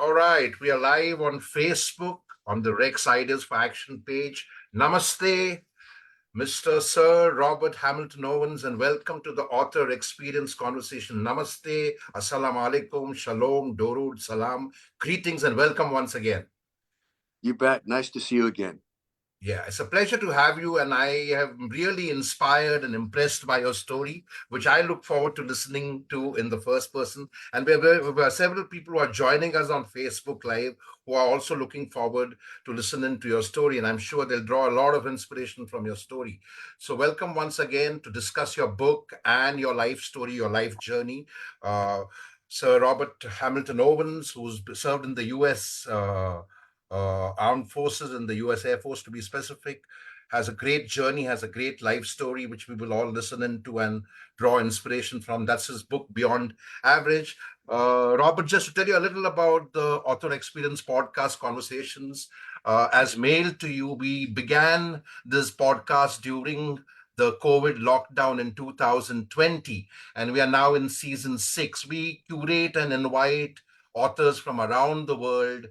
All right, we are live on Facebook on the Rex Ideas for Action page. Namaste, Mr. Sir Robert Hamilton Owens, and welcome to the Author Experience Conversation. Namaste, Assalamu alaikum, Shalom, Dorud, Salam, greetings, and welcome once again. You bet. Nice to see you again. Yeah, it's a pleasure to have you, and I am really inspired and impressed by your story, which I look forward to listening to in the first person. And there are several people who are joining us on Facebook Live who are also looking forward to listening to your story, and I'm sure they'll draw a lot of inspiration from your story. So, welcome once again to discuss your book and your life story, your life journey. Uh, Sir Robert Hamilton Owens, who's served in the U.S. Armed Forces and the US Air Force, to be specific, has a great journey, has a great life story, which we will all listen into and draw inspiration from. That's his book, Beyond Average. Robert, just to tell you a little about the Author Experience podcast conversations, as mailed to you, we began this podcast during the COVID lockdown in 2020, and we are now in season 6. We curate and invite authors from around the world,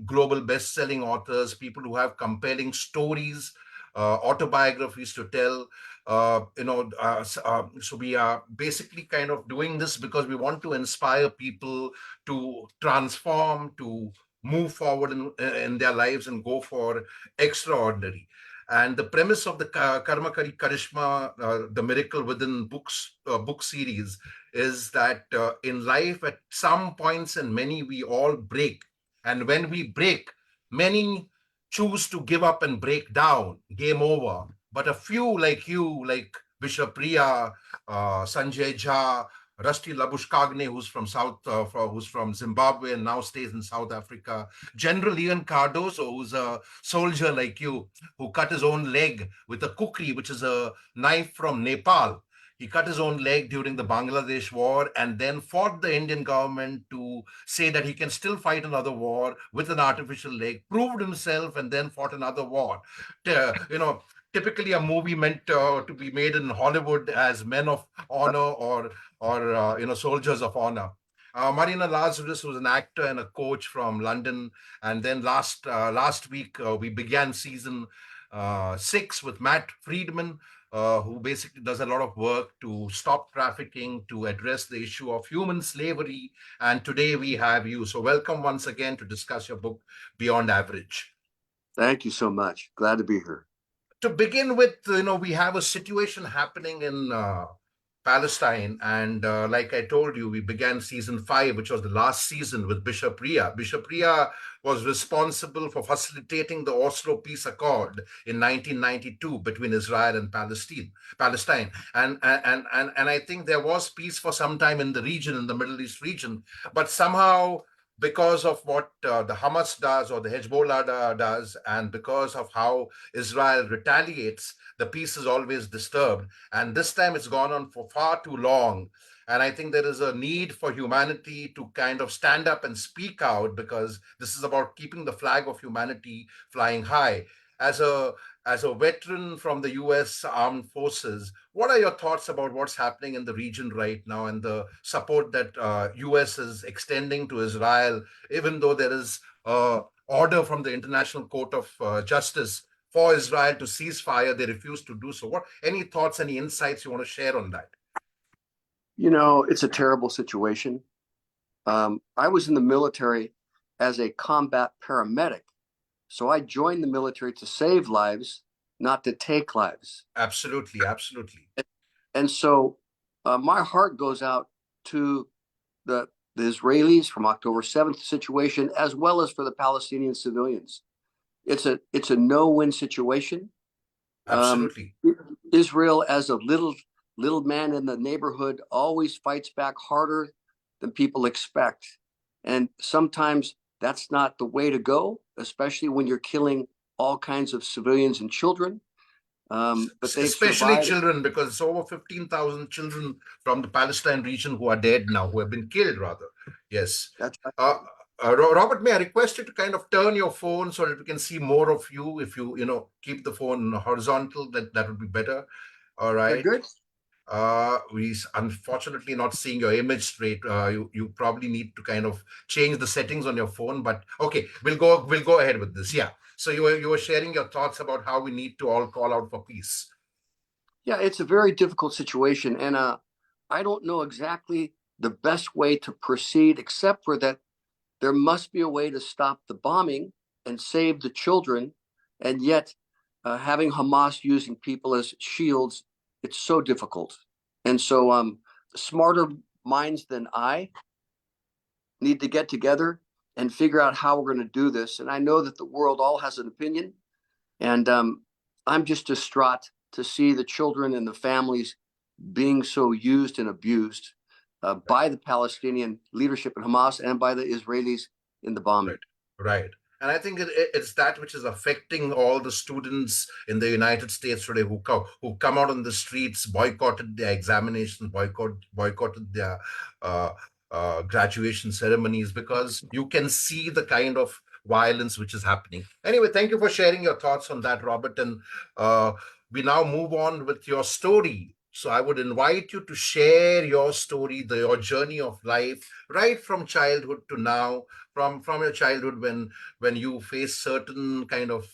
global best-selling authors, people who have compelling stories, autobiographies to tell. So we are basically kind of doing this because we want to inspire people to transform, to move forward in their lives and go for extraordinary. And the premise of the Karma Kari Karishma, the Miracle Within book series, is that in life, at some points and many, we all break, and when we break, many choose to give up and break down, game over. But a few like you, like Bishop Priya, Sanjay Jha, Rusty Labushkagne, who's from Zimbabwe and now stays in South Africa, General Ian Cardoso, who's a soldier like you, who cut his own leg with a kukri, which is a knife from Nepal. He cut his own leg during the Bangladesh war and then fought the Indian government to say that he can still fight another war with an artificial leg, proved himself, and then fought another war. You know, typically a movie meant to be made in Hollywood as Men of Honor or Soldiers of Honor. Marina Lazarus was an actor and a coach from London, and then last week we began season 6 with Matt Friedman, who basically does a lot of work to stop trafficking, to address the issue of human slavery. And today we have you. So, welcome once again to discuss your book, Beyond Average. Thank you so much. Glad to be here. To begin with, we have a situation happening in Palestine. And like I told you, we began season 5, which was the last season, with Bishop Ria. Bishop Ria was responsible for facilitating the Oslo Peace Accord in 1992 between Israel and Palestine. And I think there was peace for some time in the region, in the Middle East region, but somehow, because of what the Hamas does or the Hezbollah does, and because of how Israel retaliates, the peace is always disturbed. And this time it's gone on for far too long. And I think there is a need for humanity to kind of stand up and speak out, because this is about keeping the flag of humanity flying high. As a as a veteran from the US Armed Forces, what are your thoughts about what's happening in the region right now and the support that US is extending to Israel, even though there is order from the International Court of Justice for Israel to cease fire? They refuse to do so. What any thoughts, any insights you want to share on that? It's a terrible situation. I was in the military as a combat paramedic. So I joined the military to save lives, not to take lives. Absolutely, absolutely. And so my heart goes out to the Israelis from October 7th situation, as well as for the Palestinian civilians. It's a no-win situation. Absolutely. Israel, as a little man in the neighborhood, always fights back harder than people expect. And sometimes that's not the way to go, especially when you're killing all kinds of civilians and children. But they've Especially survived. children, because it's over 15,000 children from the Palestine region who are dead now, who have been killed, rather. Yes. That's Uh, Robert, may I request you to kind of turn your phone so that we can see more of you? If you keep the phone horizontal, that would be better. All yeah, right. good. Unfortunately not seeing your image straight. You probably need to kind of change the settings on your phone. But okay, we'll go ahead with this. Yeah. So you were sharing your thoughts about how we need to all call out for peace. Yeah, it's a very difficult situation, and I don't know exactly the best way to proceed, except for that there must be a way to stop the bombing and save the children, and yet having Hamas using people as shields, it's so difficult. And so, smarter minds than I need to get together and figure out how we're going to do this. And I know that the world all has an opinion, and I'm just distraught to see the children and the families being so used and abused by the Palestinian leadership in Hamas and by the Israelis in the bombing. Right, right. And I think it's that which is affecting all the students in the United States today who come out on the streets, boycotted their examinations, boycotted their uh, graduation ceremonies, because you can see the kind of violence which is happening. Anyway, thank you for sharing your thoughts on that, Robert. And uh, we now move on with your story. So I would invite you to share your story, your journey of life, right from childhood to now, from your childhood when you face certain kind of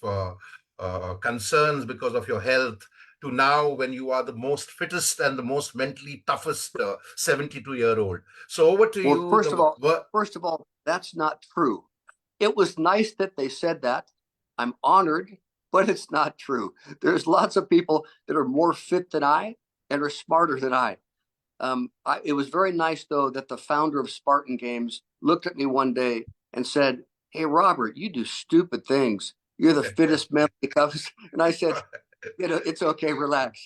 concerns because of your health, to now when you are the most fittest and the most mentally toughest 72-year-old. So over to Well, you. first of all, that's not true. It was nice that they said that. I'm honored, but it's not true. There's lots of people that are more fit than I and are smarter than I. It was very nice, though, that the founder of Spartan Games looked at me one day and said, "Hey, Robert, you do stupid things. You're the fittest man in the Cubs." And I said, it's okay, relax,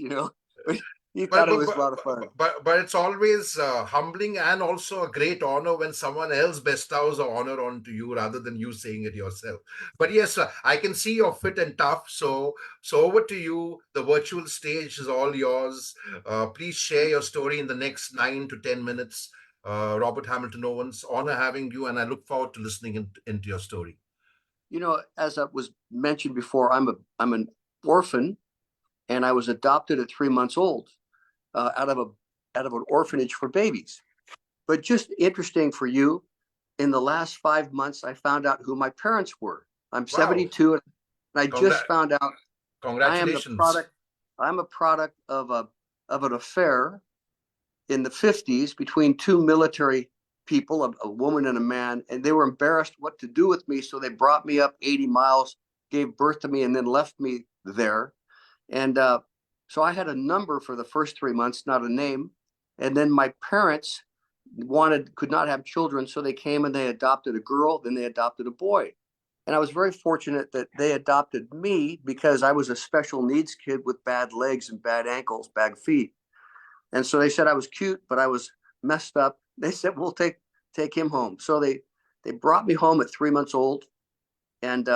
But he but thought it but was a but lot of fun. but it's always humbling and also a great honor when someone else bestows a honor onto you rather than you saying it yourself. But yes, I can see you're fit and tough. So over to you. The virtual stage is all yours. Please share your story in the next 9 to 10 minutes. Robert Hamilton Owens, honor having you, and I look forward to listening into your story. As I was mentioned before, I'm an orphan, and I was adopted at 3 months old out of an orphanage for babies. But just interesting for you, in the last 5 months, I found out who my parents were. I'm Wow. 72, and I just Congra- found out I am the Congratulations. product. I'm a product of an affair in the 50s between two military people, a woman and a man, and they were embarrassed what to do with me, so they brought me up 80 miles, gave birth to me, and then left me there. And so I had a number for the first 3 months, not a name. And then my parents could not have children, so they came and they adopted a girl, then they adopted a boy. And I was very fortunate that they adopted me because I was a special needs kid with bad legs and bad ankles, bad feet. And so they said I was cute, but I was messed up. They said, "We'll take him home." So they brought me home at 3 months old, and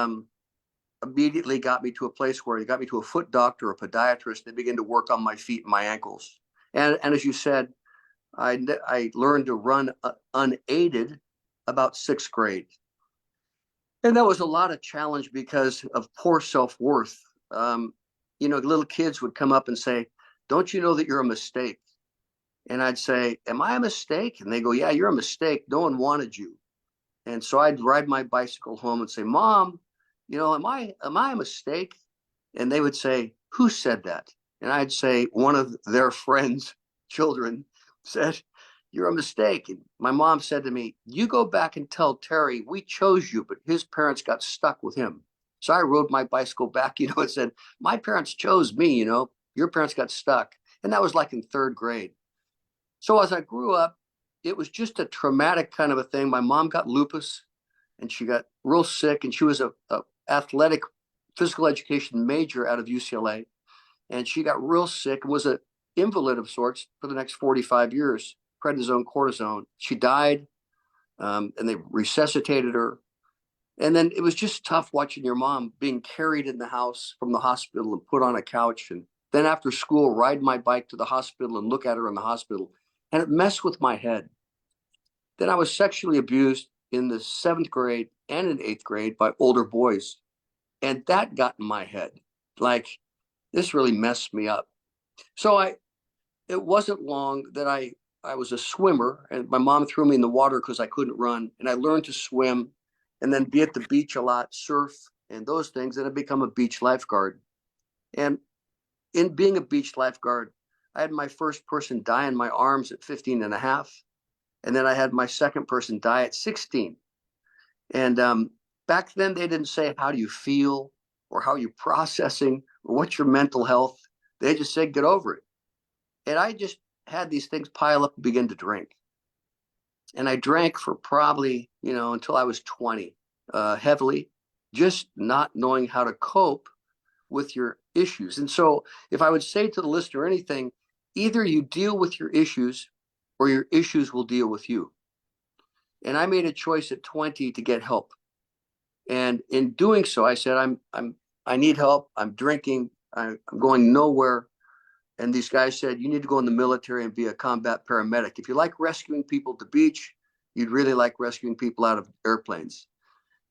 immediately got me to a place where they got me to a foot doctor, a podiatrist. They began to work on my feet and my ankles. And as you said, I learned to run unaided about sixth grade. And that was a lot of challenge because of poor self-worth. Little kids would come up and say, "Don't you know that you're a mistake?" And I'd say, "Am I a mistake?" And they go, "Yeah, you're a mistake. No one wanted you." And so I'd ride my bicycle home and say, "Mom, am I a mistake?" And they would say, "Who said that?" And I'd say, "One of their friends' children said, you're a mistake." And my mom said to me, "You go back and tell Terry we chose you, but his parents got stuck with him." So I rode my bicycle back, and said, "My parents chose me, your parents got stuck." And that was like in third grade. So as I grew up, it was just a traumatic kind of a thing. My mom got lupus and she got real sick, and she was a athletic physical education major out of UCLA. And she got real sick and was an invalid of sorts for the next 45 years, prednisone, cortisone. She died, and they resuscitated her. And then it was just tough watching your mom being carried in the house from the hospital and put on a couch. And then after school, ride my bike to the hospital and look at her in the hospital. And it messed with my head. Then I was sexually abused in the seventh grade and in eighth grade by older boys. And that got in my head. Like, this really messed me up. So it wasn't long that I was a swimmer, and my mom threw me in the water because I couldn't run, and I learned to swim, and then be at the beach a lot, surf, and those things, and I become a beach lifeguard. And in being a beach lifeguard, I had my first person die in my arms at 15 and a half. And then I had my second person die at 16. And back then, they didn't say, how do you feel, or how are you processing, or what's your mental health? They just said, get over it. And I just had these things pile up and begin to drink. And I drank for probably, until I was 20, heavily, just not knowing how to cope with your issues. And so, if I would say to the listener anything, either you deal with your issues or your issues will deal with you. And I made a choice at 20 to get help. And in doing so, I said, I need help. I'm drinking. I'm going nowhere. And these guys said, you need to go in the military and be a combat paramedic. If you like rescuing people at the beach, you'd really like rescuing people out of airplanes.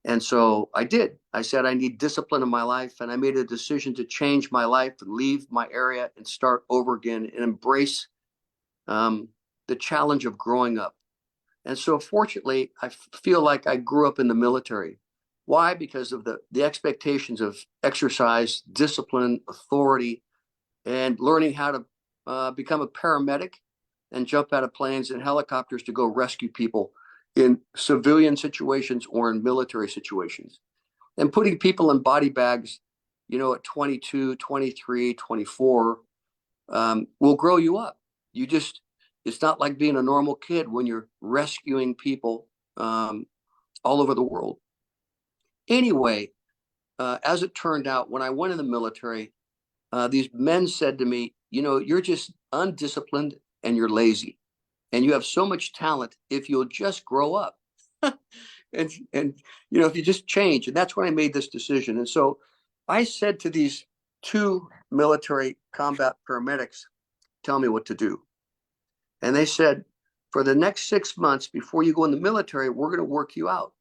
And so I did. I said, I need discipline in my life. And I made a decision to change my life and leave my area and start over again and embrace the challenge of growing up. And so fortunately, I feel like I grew up in the military. Why? Because of the expectations of exercise, discipline, authority, and learning how to become a paramedic and jump out of planes and helicopters to go rescue people in civilian situations or in military situations. And putting people in body bags, at 22, 23, 24, will grow you up. It's not like being a normal kid when you're rescuing people all over the world. Anyway, as it turned out, when I went in the military, these men said to me, you're just undisciplined and you're lazy, and you have so much talent if you'll just grow up. and if you just change. And that's when I made this decision. And so I said to these two military combat paramedics, tell me what to do. And they said, for the next 6 months before you go in the military, we're going to work you out.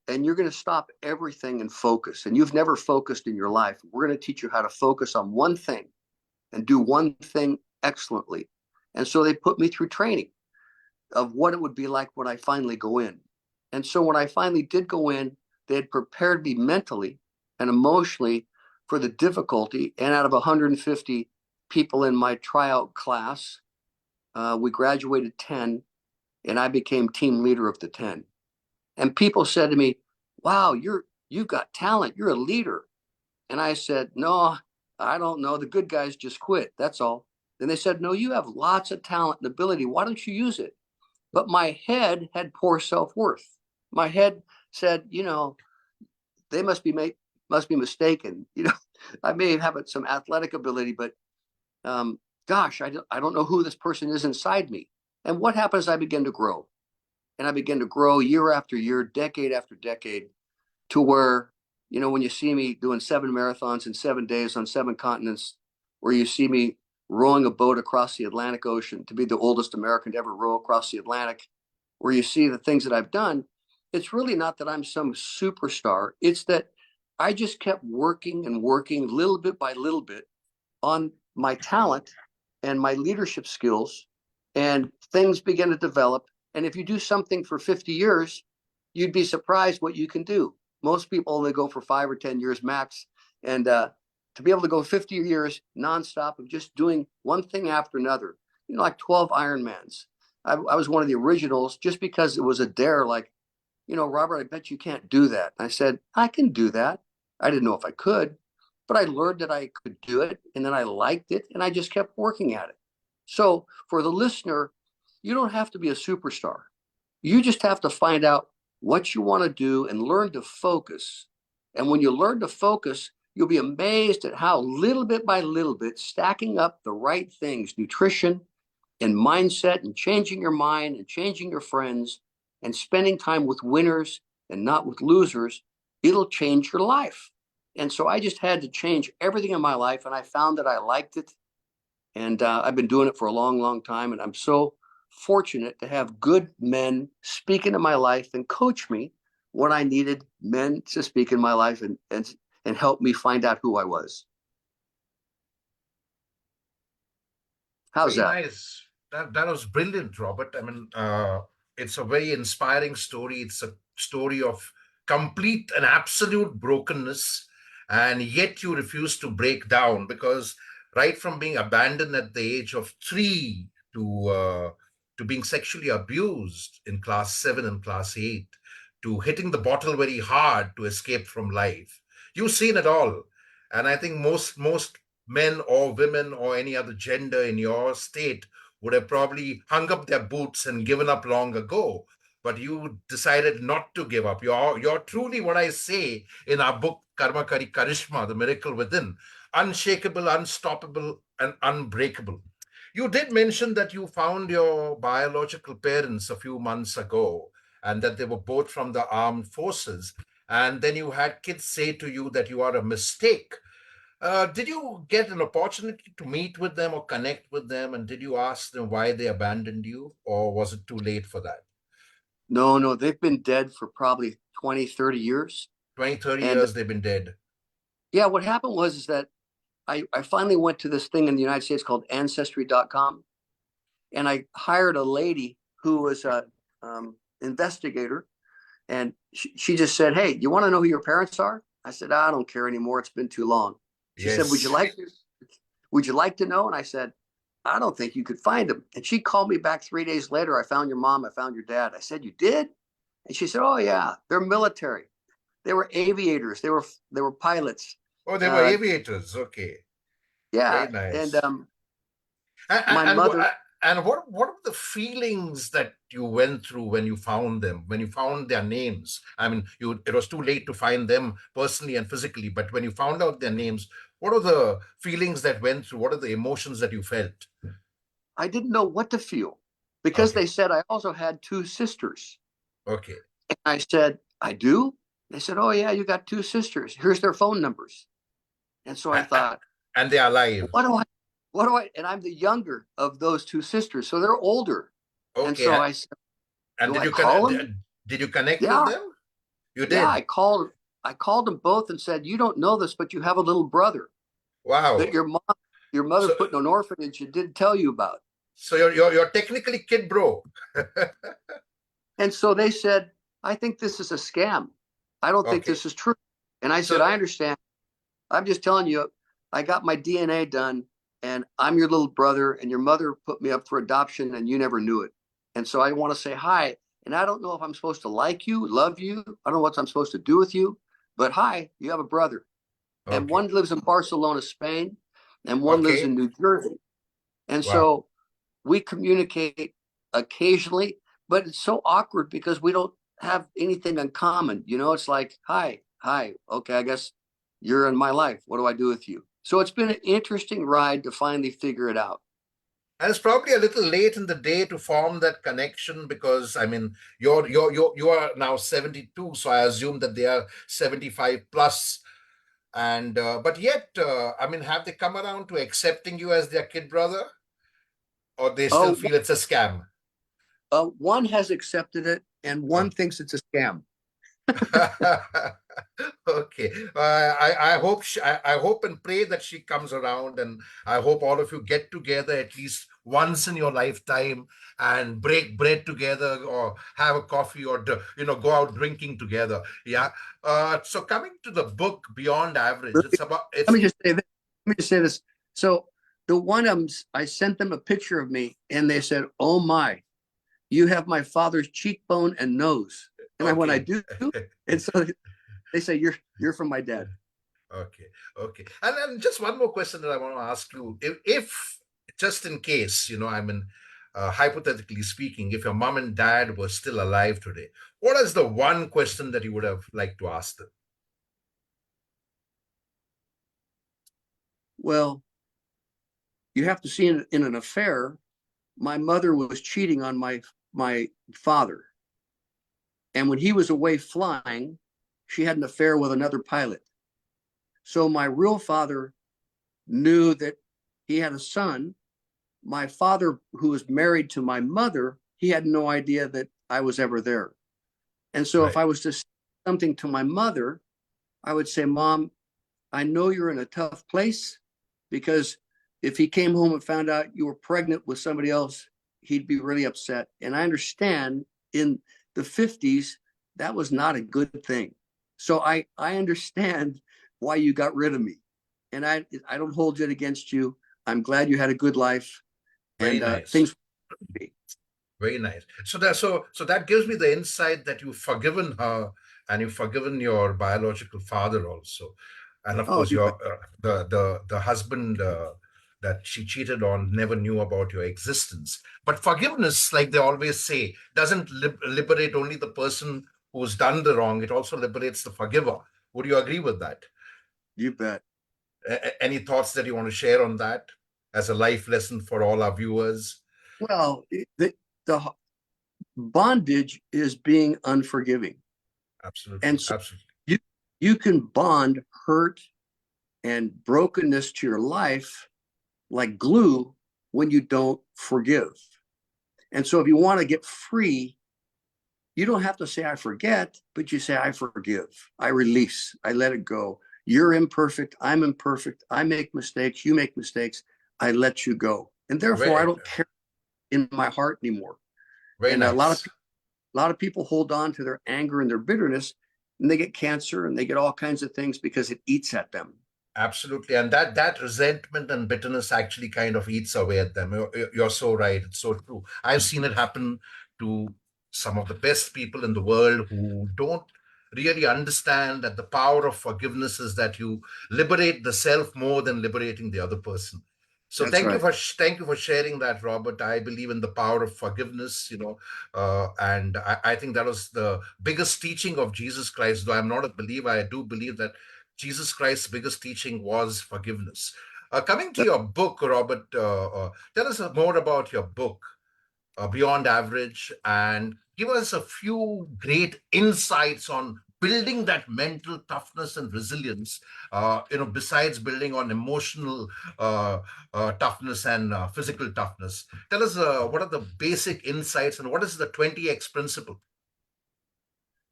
And you're going to stop everything and focus. And you've never focused in your life. We're going to teach you how to focus on one thing and do one thing excellently. And so they put me through training of what it would be like when I finally go in. And so when I finally did go in, they had prepared me mentally and emotionally for the difficulty. And out of 150 people in my tryout class, we graduated 10, and I became team leader of the 10. And people said to me, wow, you've got talent. You're a leader. And I said, no, I don't know. The good guys just quit. That's all. Then they said, no, you have lots of talent and ability. Why don't you use it? But my head had poor self-worth. My head said, they must be mistaken. I may have some athletic ability, but gosh, I don't know who this person is inside me. And what happens? I begin to grow. And I began to grow year after year, decade after decade, to where, when you see me doing 7 marathons in 7 days on 7 continents, where you see me rowing a boat across the Atlantic Ocean to be the oldest American to ever row across the Atlantic, where you see the things that I've done, it's really not that I'm some superstar. It's that I just kept working and working little bit by little bit on my talent and my leadership skills, and things began to develop. And if you do something for 50 years, you'd be surprised what you can do. Most people only go for 5 or 10 years max. And to be able to go 50 years nonstop of just doing one thing after another, like 12 Ironmans. I was one of the originals just because it was a dare, like, Robert, I bet you can't do that. And I said, I can do that. I didn't know if I could, but I learned that I could do it. And then I liked it, and I just kept working at it. So for the listener, you don't have to be a superstar. You just have to find out what you want to do and learn to focus. And when you learn to focus, you'll be amazed at how little bit by little bit, stacking up the right things, nutrition and mindset, and changing your mind and changing your friends and spending time with winners and not with losers, it'll change your life. And so I just had to change everything in my life, and I found that I liked it. And I've been doing it for a long, long time. And I'm so fortunate to have good men speak into my life and coach me when I needed men to speak in my life and help me find out who I was. How's Very that? nice. That was brilliant, Robert. I mean, it's a very inspiring story. It's a story of complete and absolute brokenness, and yet you refuse to break down because right from being abandoned at the age of 3 to being sexually abused in class 7 and class 8 to hitting the bottle very hard to escape from life, you've seen it all. And I think most men or women or any other gender in your state would have probably hung up their boots and given up long ago. But you decided not to give up. You're truly what I say in our book, Karma Kari Karishma, The Miracle Within, unshakable, unstoppable, and unbreakable. You did mention that you found your biological parents a few months ago and that they were both from the armed forces. And then you had kids say to you that you are a mistake. Did you get an opportunity to meet with them or connect with them? And did you ask them why they abandoned you, or was it too late for that? No, no, they've been dead for probably 20, 30 years. 20, 30 And years they've been dead. yeah, what happened was is that I finally went to this thing in the United States called ancestry.com, and I hired a lady who was a investigator, and she just said, "Hey, you want to know who your parents are?" I said, "I don't care anymore. It's been too long." She said, Yes. would you like to know?" And I said, "I don't think you could find them." And she called me back 3 days later. "I found your mom. I found your dad." I said, "You did?" And she said, "Oh yeah, they're military. They were aviators. They were pilots. Oh, they were Uh, aviators. Okay. yeah." Very And nice. And, my and, mother, and what were the feelings that you went through when you found them, when you found their names? I mean, it was too late to find them personally and physically, but when you found out their names, what are the feelings that went through? What are the emotions that you felt? I didn't know what to feel because Okay. they said I also had two sisters. Okay. And I said, "I do?" They said, "Oh yeah, you got two sisters. Here's their phone numbers." And so I A- a- thought, And they are alive. and I'm the younger of those two sisters, so they're older. And Okay. so I said, And "Do I call them?" did you connect with Yeah, them? You yeah. did. I called them both and said, "You don't know this, but you have a little brother that Wow. your mother So put in an orphanage and didn't tell you about." so you're technically kid bro. And so they said, "I think this is a scam. I don't think Okay. this is true." And I said, So "I understand. I'm just telling you, I got my DNA done, and I'm your little brother, and your mother put me up for adoption, and you never knew it. And so I want to say hi. And I don't know if I'm supposed to like you, love you. I don't know what I'm supposed to do with you, but hi, you have a brother." And okay. one lives in Barcelona, Spain, and one lives Okay. in New Jersey. And Wow. so we communicate occasionally, but it's so awkward because we don't have anything in common. It's like, hi, hi, okay, I guess you're in my life. What do I do with you? So it's been an interesting ride to finally figure it out. And it's probably a little late in the day to form that connection because I mean you are now 72, so I assume that they are 75 plus. And but yet, I mean, have they come around to accepting you as their kid brother, or they still Oh, feel it's a scam? one has accepted it, and one Oh. thinks it's a scam. Okay. I hope I hope and pray that she comes around, and I hope all of you get together at least once in your lifetime and break bread together, or have a coffee, or go out drinking together. Yeah. So coming to the book Beyond Average, Let it's about me it's just say this. Let me just say this. So the one of them, I sent them a picture of me, and they said, "Oh my, you have my father's cheekbone and nose." And I went, "I okay. do." And so they say, "You're from my dad." Okay, okay. And then just one more question that I want to ask you. If just in case, I mean, hypothetically speaking, if your mom and dad were still alive today, what is the one question that you would have liked to ask them? Well, you have to see in an affair, my mother was cheating on my father, and when he was away flying, she had an affair with another pilot. So my real father knew that he had a son. My father, who was married to my mother, he had no idea that I was ever there. And so if Right. I was to say something to my mother, I would say, "Mom, I know you're in a tough place because If he came home and found out you were pregnant with somebody else, he'd be really upset. And I understand in the 50s, that was not a good thing. So I understand why you got rid of me. And I don't hold it against you. I'm glad you had a good life Very and nice. things will be. Very nice. So that gives me the insight that you've forgiven her and you've forgiven your biological father also, and of Oh, course you bet. your the husband that she cheated on never knew about your existence. But forgiveness, like they always say, doesn't liberate only the person who's done the wrong; it also liberates the forgiver. Would you agree with that? You bet. Any thoughts that you want to share on that as a life lesson for all our viewers? Well, the bondage is being unforgiving. Absolutely, And so absolutely. you you can bond hurt and brokenness to your life like glue when you don't forgive. And so if you want to get free, you don't have to say I forget, but you say I forgive. I release. I let it go. You're imperfect. I'm imperfect. I make mistakes. You make mistakes. I let you go. And therefore I Very, don't care in my heart anymore. very And nice. a lot of people hold on to their anger and their bitterness, and they get cancer and they get all kinds of things because it eats at them. Absolutely. And that resentment and bitterness actually kind of eats away at them. You're so right. It's so true. I've seen it happen to some of the best people in the world who don't really understand that the power of forgiveness is that you liberate the self more than liberating the other person. So That's right. thank you for sharing that, Robert. I believe in the power of forgiveness, and I think that was the biggest teaching of Jesus Christ. Though I'm not a believer, I do believe that Jesus Christ's biggest teaching was forgiveness. Coming to your book, Robert, tell us more about your book, Beyond Average, and give us a few great insights on building that mental toughness and resilience, besides building on emotional uh, toughness and physical toughness. Tell us what are the basic insights and what is the 20X principle?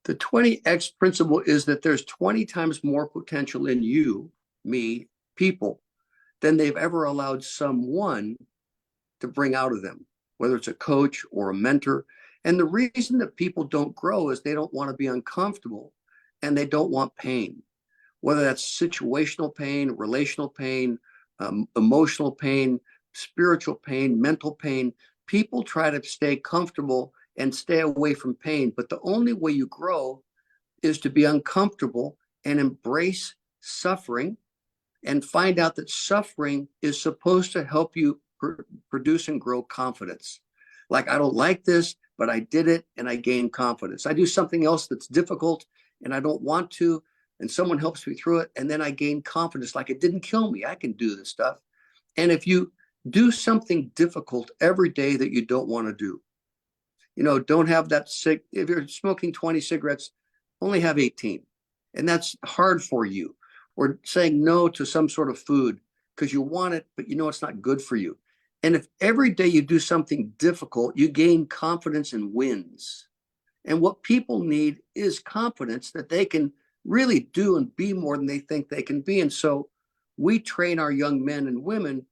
The 20X principle is that there's 20 times more potential in you, me, people, than they've ever allowed someone to bring out of them, whether it's a coach or a mentor. And the reason that people don't grow is they don't want to be uncomfortable and they don't want pain, whether that's situational pain, relational pain, emotional pain, spiritual pain, mental pain. People try to stay comfortable and stay away from pain. But the only way you grow is to be uncomfortable and embrace suffering and find out that suffering is supposed to help you produce and grow confidence. Like, I don't like this, but I did it and I gained confidence. I do something else that's difficult and I don't want to, and someone helps me through it, and then I gain confidence. Like, it didn't kill me. I can do this stuff. And if you do something difficult every day that you don't want to do, don't have that sick. If you're smoking 20 cigarettes, only have 18. And that's hard for you. Or saying no to some sort of food because you want it, but you know it's not good for you. And if every day you do something difficult, you gain confidence and wins. And what people need is confidence that they can really do and be more than they think they can be. And so we train our young men and women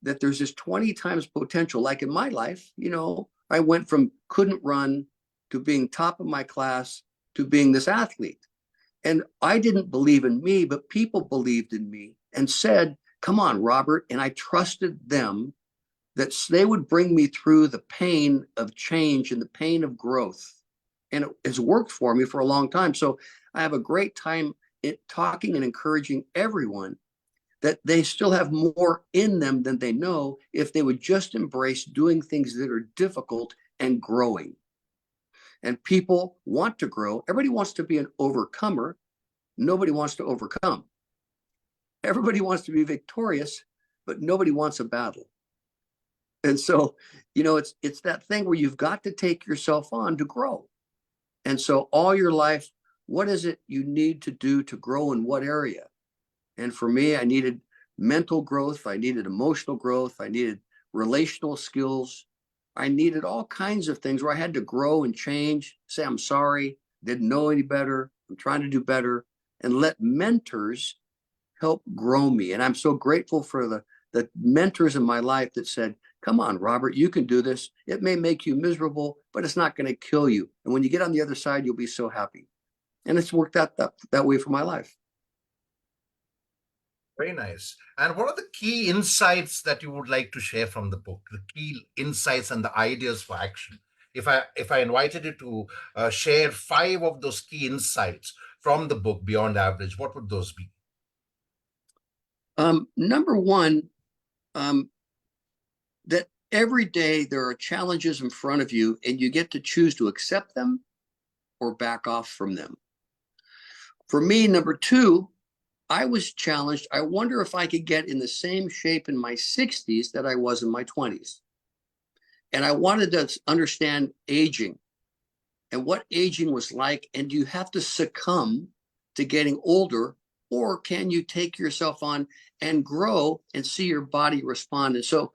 that there's this 20 times potential. Like in my life, I went from couldn't run to being top of my class to being this athlete. And I didn't believe in me, but people believed in me and said, come on, Robert. And I trusted them that they would bring me through the pain of change and the pain of growth. And it has worked for me for a long time. So I have a great time talking and encouraging everyone that they still have more in them than they know if they would just embrace doing things that are difficult and growing. And people want to grow. Everybody wants to be an overcomer. Nobody wants to overcome. Everybody wants to be victorious, but nobody wants a battle. And so, it's that thing where you've got to take yourself on to grow. And so all your life, what is it you need to do to grow in what area? And for me, I needed mental growth, I needed emotional growth, I needed relational skills. I needed all kinds of things where I had to grow and change, say I'm sorry, didn't know any better, I'm trying to do better, and let mentors help grow me. And I'm so grateful for the the mentors in my life that said, come on, Robert, you can do this. It may make you miserable, but it's not going to kill you. And when you get on the other side, you'll be so happy. And it's worked out that way for my life. Very nice. And what are the key insights that you would like to share from the book? The key insights and the ideas for action. If I invited you to share five of those key insights from the book Beyond Average, what would those be? Number one, that every day there are challenges in front of you, and you get to choose to accept them or back off from them. For me, number two, I was challenged. I wonder if I could get in the same shape in my 60s that I was in my 20s. And I wanted to understand aging and what aging was like. And do you have to succumb to getting older, or can you take yourself on and grow and see your body respond? And so,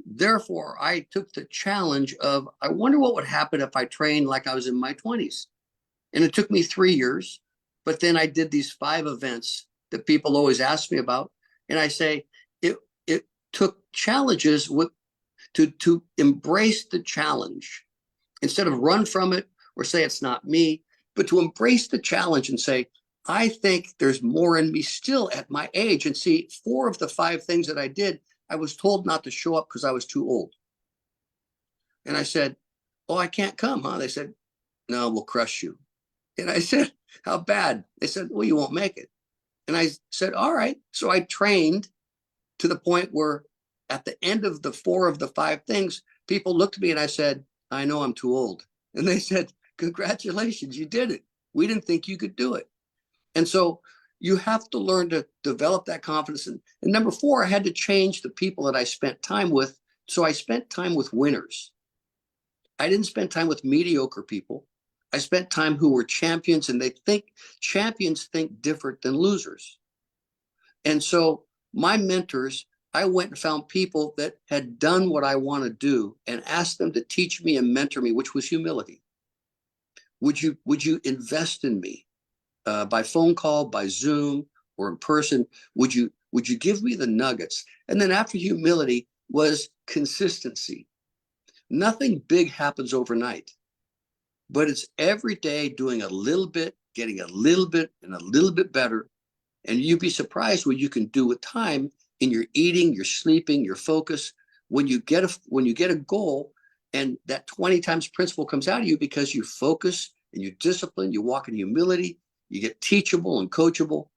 therefore, I took the challenge of, I wonder what would happen if I trained like I was in my 20s. And it took me 3 years, but then I did these 5 events that people always ask me about. And I say, it took challenges to embrace the challenge instead of run from it or say it's not me, but to embrace the challenge and say, I think there's more in me still at my age. And see, 4 of the 5 things that I did, I was told not to show up because I was too old. And I said, oh, I can't come, huh? They said, no, we'll crush you. And I said, how bad? They said, well, you won't make it. And I said, all right. So I trained to the point where at the end of the 4 of the 5 things, people looked at me and I said, I know I'm too old. And they said, congratulations, you did it. We didn't think you could do it. And so you have to learn to develop that confidence. And number 4, I had to change the people that I spent time with. So I spent time with winners. I didn't spend time with mediocre people. I spent time who were champions, and champions think different than losers. And so my mentors, I went and found people that had done what I want to do and asked them to teach me and mentor me, which was humility. Would you invest in me by phone call, by Zoom, or in person? Would you give me the nuggets? And then after humility was consistency. Nothing big happens overnight, but it's every day doing a little bit, getting a little bit and a little bit better. And you'd be surprised what you can do with time in your eating, your sleeping, your focus. When you get a goal, and that 20 times principle comes out of you because you focus and you discipline, you walk in humility, you get teachable and coachable,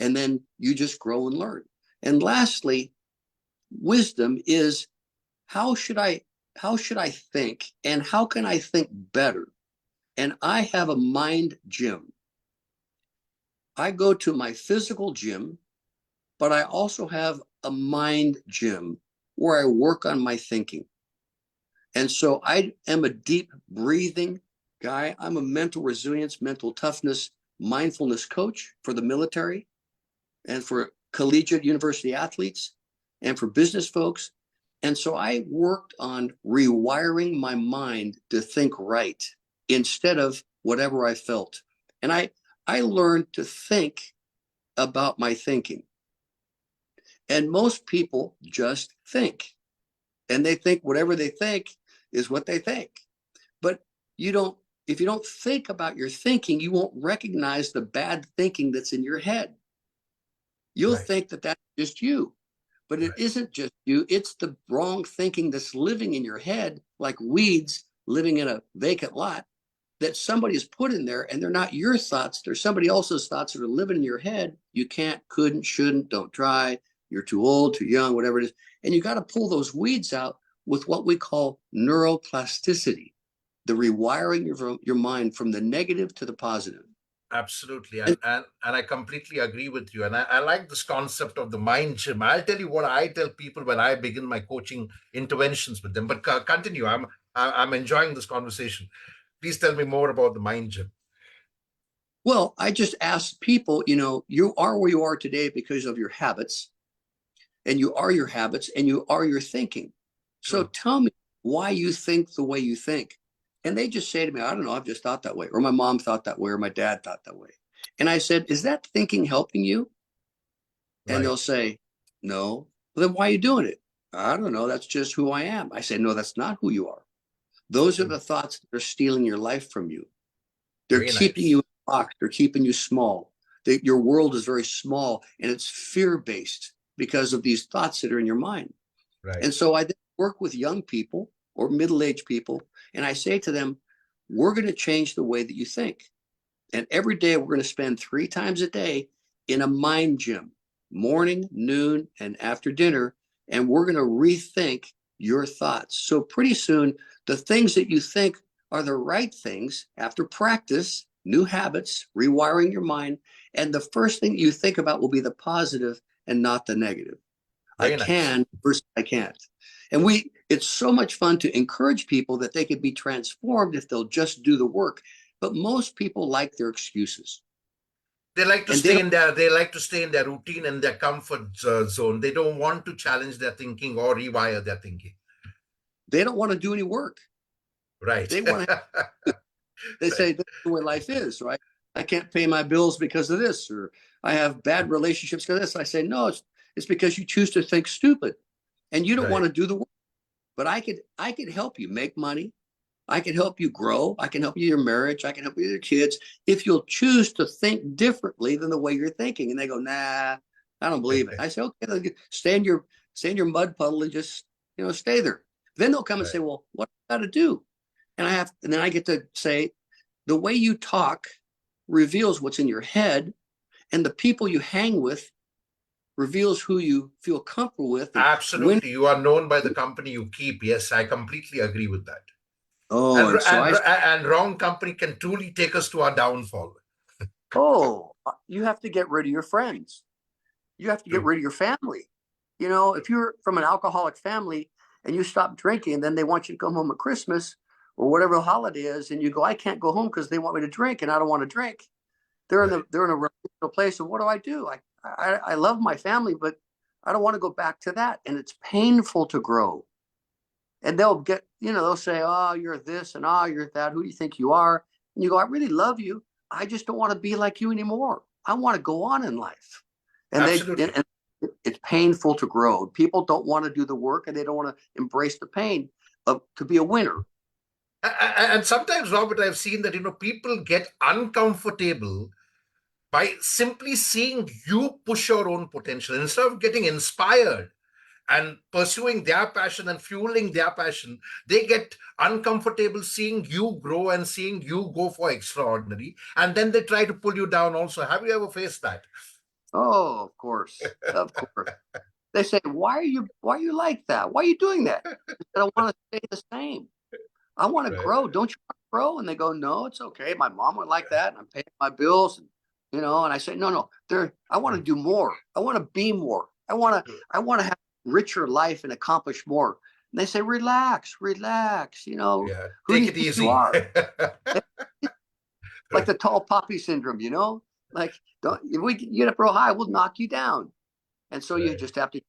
and then you just grow and learn. And lastly, wisdom is, how should I think, and how can I think better? And I have a mind gym. I go to my physical gym, but I also have a mind gym where I work on my thinking. And so I am a deep breathing guy. I'm a mental resilience, mental toughness, mindfulness coach for the military and for collegiate university athletes and for business folks. And so I worked on rewiring my mind to think right instead of whatever I felt. And I learned to think about my thinking. And most people just think. And they think whatever they think is what they think. But if you don't think about your thinking, you won't recognize the bad thinking that's in your head. You'll Right. think that that's just you. But it Right. isn't just you. It's the wrong thinking that's living in your head, like weeds living in a vacant lot, that somebody has put in there, and they're not your thoughts. They're somebody else's thoughts that are living in your head. You can't, couldn't, shouldn't, don't try. You're too old, too young, whatever it is. And you got to pull those weeds out with what we call neuroplasticity, the rewiring of your mind from the negative to the positive. Absolutely. And And I completely agree with you. And I like this concept of the mind gym. I'll tell you what I tell people when I begin my coaching interventions with them. But continue. I'm enjoying this conversation. Please tell me more about the mind gym. well, I just ask people, you are where you are today because of your habits, and you are your habits, and you are your thinking. So True. tell me why you think the way you think. And they just say to me, I don't know, I've just thought that way. Or my mom thought that way, or my dad thought that way. And I said, is that thinking helping you? And Right. they'll say, no. Well, then why are you doing it? I don't know. That's just who I am. I say, no, that's not who you are. Those are Mm, the thoughts that are stealing your life from you. They're very keeping you in nice. a box. They're keeping you small. Your world is very small and it's fear based because of these thoughts that are in your mind. Right. And so I then work with young people or middle aged people, and I say to them, we're going to change the way that you think. And every day we're going to spend 3 times a day in a mind gym, morning, noon, and after dinner. And we're going to rethink your thoughts. So pretty soon, the things that you think are the right things after practice, new habits, rewiring your mind. And the first thing you think about will be the positive and not the negative. I Very nice. can versus I can't. And it's so much fun to encourage people that they can be transformed if they'll just do the work. But most people like their excuses and They like to stay in their routine and their comfort zone. They don't want to challenge their thinking or rewire their thinking. they don't want to do any work. Right. They want to, they say this is the way life is, right? I can't pay my bills because of this, or I have bad relationships because of this. I say, no, it's because you choose to think stupid and you don't want Right. to do the work. But I could help you make money. I can help you grow. I can help you your marriage. I can help you with your kids if you'll choose to think differently than the way you're thinking. And they go, nah, I don't believe it. I say, okay, then stay in your mud puddle and just stay there. Then they'll come and say, Right. well, what do I got to do? And then I get to say, the way you talk reveals what's in your head, and the people you hang with reveals who you feel comfortable with, and when. Absolutely. You are known by the company you keep. Yes, I completely agree with that. Oh, And and so I and wrong company can truly take us to our downfall. you have to get rid of your friends. You have to get True. rid of your family. If you're from an alcoholic family and you stop drinking, then they want you to come home at Christmas or whatever the holiday is, and you go, I can't go home because they want me to drink and I don't want to drink. Right. They're in a relational place of what do I do? I love my family, but I don't want to go back to that. And it's painful to grow. And they'll say, oh, you're this and oh, you're that. Who do you think you are? And you go, I really love you. I just don't want to be like you anymore. I want to go on in life. And Absolutely. it's painful to grow. People don't want to do the work and they don't want to embrace the pain of to be a winner. And sometimes, Robert, I've seen that people get uncomfortable by simply seeing you push your own potential instead of getting inspired and pursuing their passion and fueling their passion. They get uncomfortable seeing you grow and seeing you go for extraordinary, and then they try to pull you down also. Have you ever faced that? Oh, of course. Of course. They say, why are you like that? Why are you doing that? I said, I want to stay the same. I want to Right. grow. Don't you want to grow? And they go, no, it's okay. My mom would like that. And I'm paying my bills. And I say, no, no, I want to do more. I want to be more. I want to have a richer life and accomplish more. And they say, relax, relax. Yeah, Who do take you it think you easy. are? Like the tall poppy syndrome. Like, don't if we get up real high, we'll knock you down. And so you Right. just have to.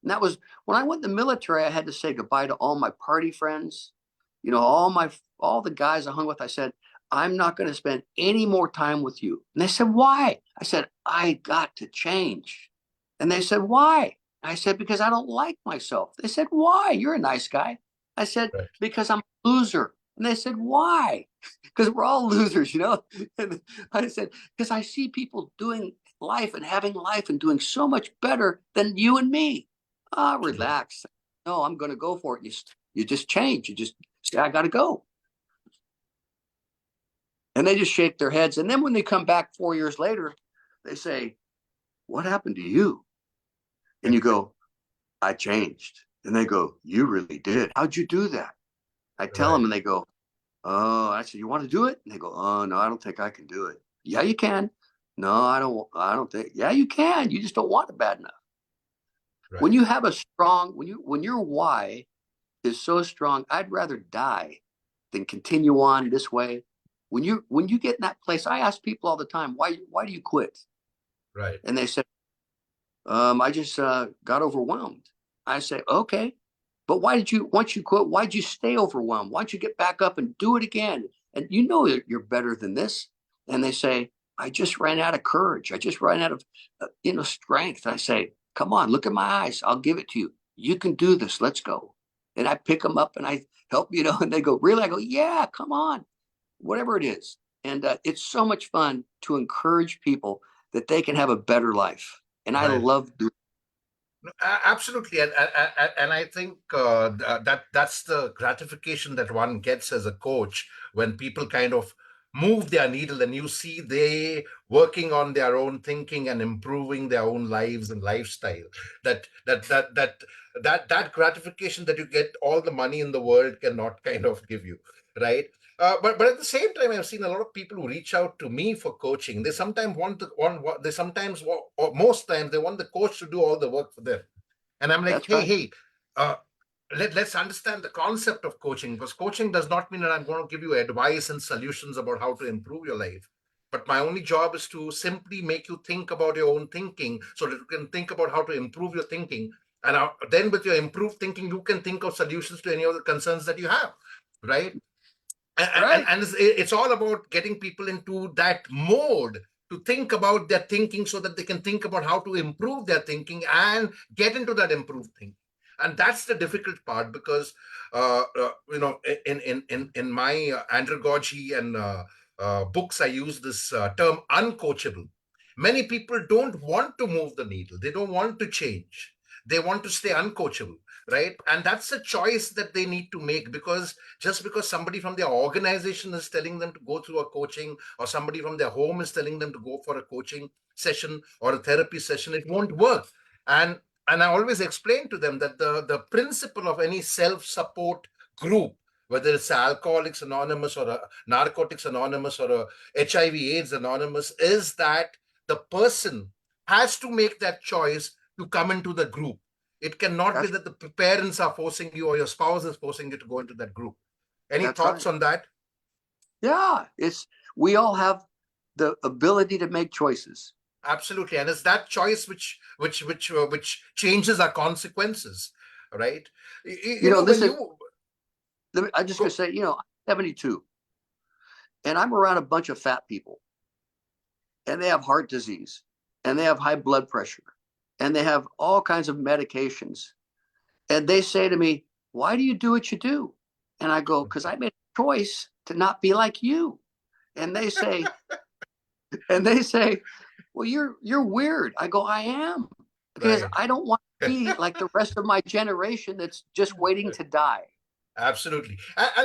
And that was when I went in the military, I had to say goodbye to all my party friends, all the guys I hung with. I said, I'm not going to spend any more time with you. And they said, why? I said, I got to change. And they said, why? I said, because I don't like myself. They said, why? You're a nice guy. I said, Right. because I'm a loser. And they said, why? Because we're all losers. And I said, because I see people doing life and having life and doing so much better than you and me. Ah, True. relax. No, I'm going to go for it. You just change. You just say, I got to go. And they just shake their heads. And then when they come back 4 years later, they say, what happened to you? And you go, I changed. And they go, you really did. How'd you do that? I tell them Right. and they go, oh, I said, you want to do it? And they go, oh, no, I don't think I can do it. Yeah, you can. No, I don't think. Yeah, you can. You just don't want it bad enough. When Right. you have a strong, when your why is so strong, I'd rather die than continue on this way. When you get in that place, I ask people all the time, why do you quit? Right. And they say, I just got overwhelmed. I say, okay, but once you quit, why'd you stay overwhelmed? Why'd you get back up and do it again? And that you're better than this. And they say, I just ran out of courage. I just ran out of, strength. I say, Come on, look at my eyes. I'll give it to you. You can do this. Let's go. And I pick them up and I help, and they go, really? I go, yeah, come on, whatever it is. And it's so much fun to encourage people that they can have a better life. And I Right. love doing. No, absolutely, and I think that's the gratification that one gets as a coach when people kind of move their needle and you see they working on their own thinking and improving their own lives and lifestyle. That gratification that you get all the money in the world cannot kind of give you, right? But at the same time, I've seen a lot of people who reach out to me for coaching. They sometimes they sometimes or most times they want the coach to do all the work for them. And I'm like, That's hey, right. hey, uh, let's understand the concept of coaching, because coaching does not mean that I'm going to give you advice and solutions about how to improve your life. But my only job is to simply make you think about your own thinking so that you can think about how to improve your thinking. And then with your improved thinking, you can think of solutions to any of the concerns that you have, right? Right. And it's all about getting people into that mode to think about their thinking so that they can think about how to improve their thinking and get into that improved thinking. And that's the difficult part, because in my andragogy and books, I use this term uncoachable. Many people don't want to move the needle, they don't want to change, they want to stay uncoachable, right? And that's a choice that they need to make, because just because somebody from their organization is telling them to go through a coaching, or somebody from their home is telling them to go for a coaching session or a therapy session, it won't work. And and I always explain to them that the principle of any self-support group, whether it's Alcoholics Anonymous or a Narcotics Anonymous or a HIV AIDS Anonymous, is that the person has to make that choice to come into the group. It cannot be That's that the parents are forcing you or your spouse is forcing you to go into that group. Any that's thoughts right. on that? Yeah. We all have the ability to make choices. Absolutely, and it's that choice which changes our consequences, right? When Listen, you I'm just gonna go, say, I'm 72 and I'm around a bunch of fat people and they have heart disease and they have high blood pressure and they have all kinds of medications. And they say to me, why do you do what you do? And I go, because I made a choice to not be like you. And they say, well, you're weird. I go, I am, because right. I don't want to be like the rest of my generation that's just waiting to die. Absolutely,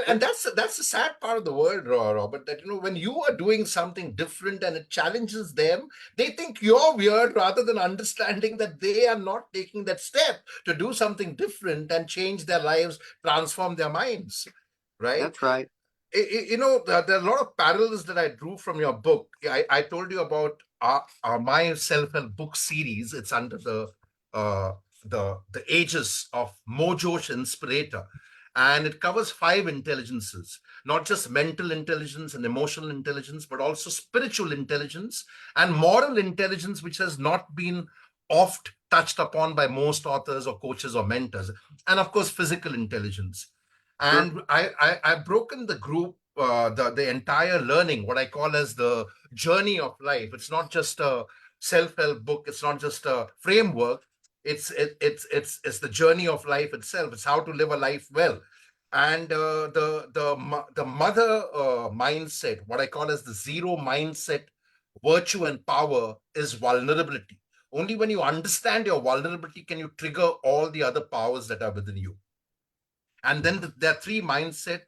and that's the sad part of the world, Robert. That when you are doing something different and it challenges them, they think you're weird, rather than understanding that they are not taking that step to do something different and change their lives, transform their minds, right? That's right. There are a lot of parallels that I drew from your book. I told you about my self-help book series. It's under uh, the aegis of Mojosh Inspirator, and it covers five intelligences, not just mental intelligence and emotional intelligence, but also spiritual intelligence and moral intelligence, which has not been oft touched upon by most authors or coaches or mentors, and of course, physical intelligence. Sure. And I've broken the group, the entire learning, what I call as the journey of life. It's not just a self-help book, it's not just a framework, it's the journey of life itself. It's how to live a life well. And the mother mindset, what I call as the zero mindset, virtue and power, is vulnerability. Only when you understand your vulnerability can you trigger all the other powers that are within you. And then there are three mindsets,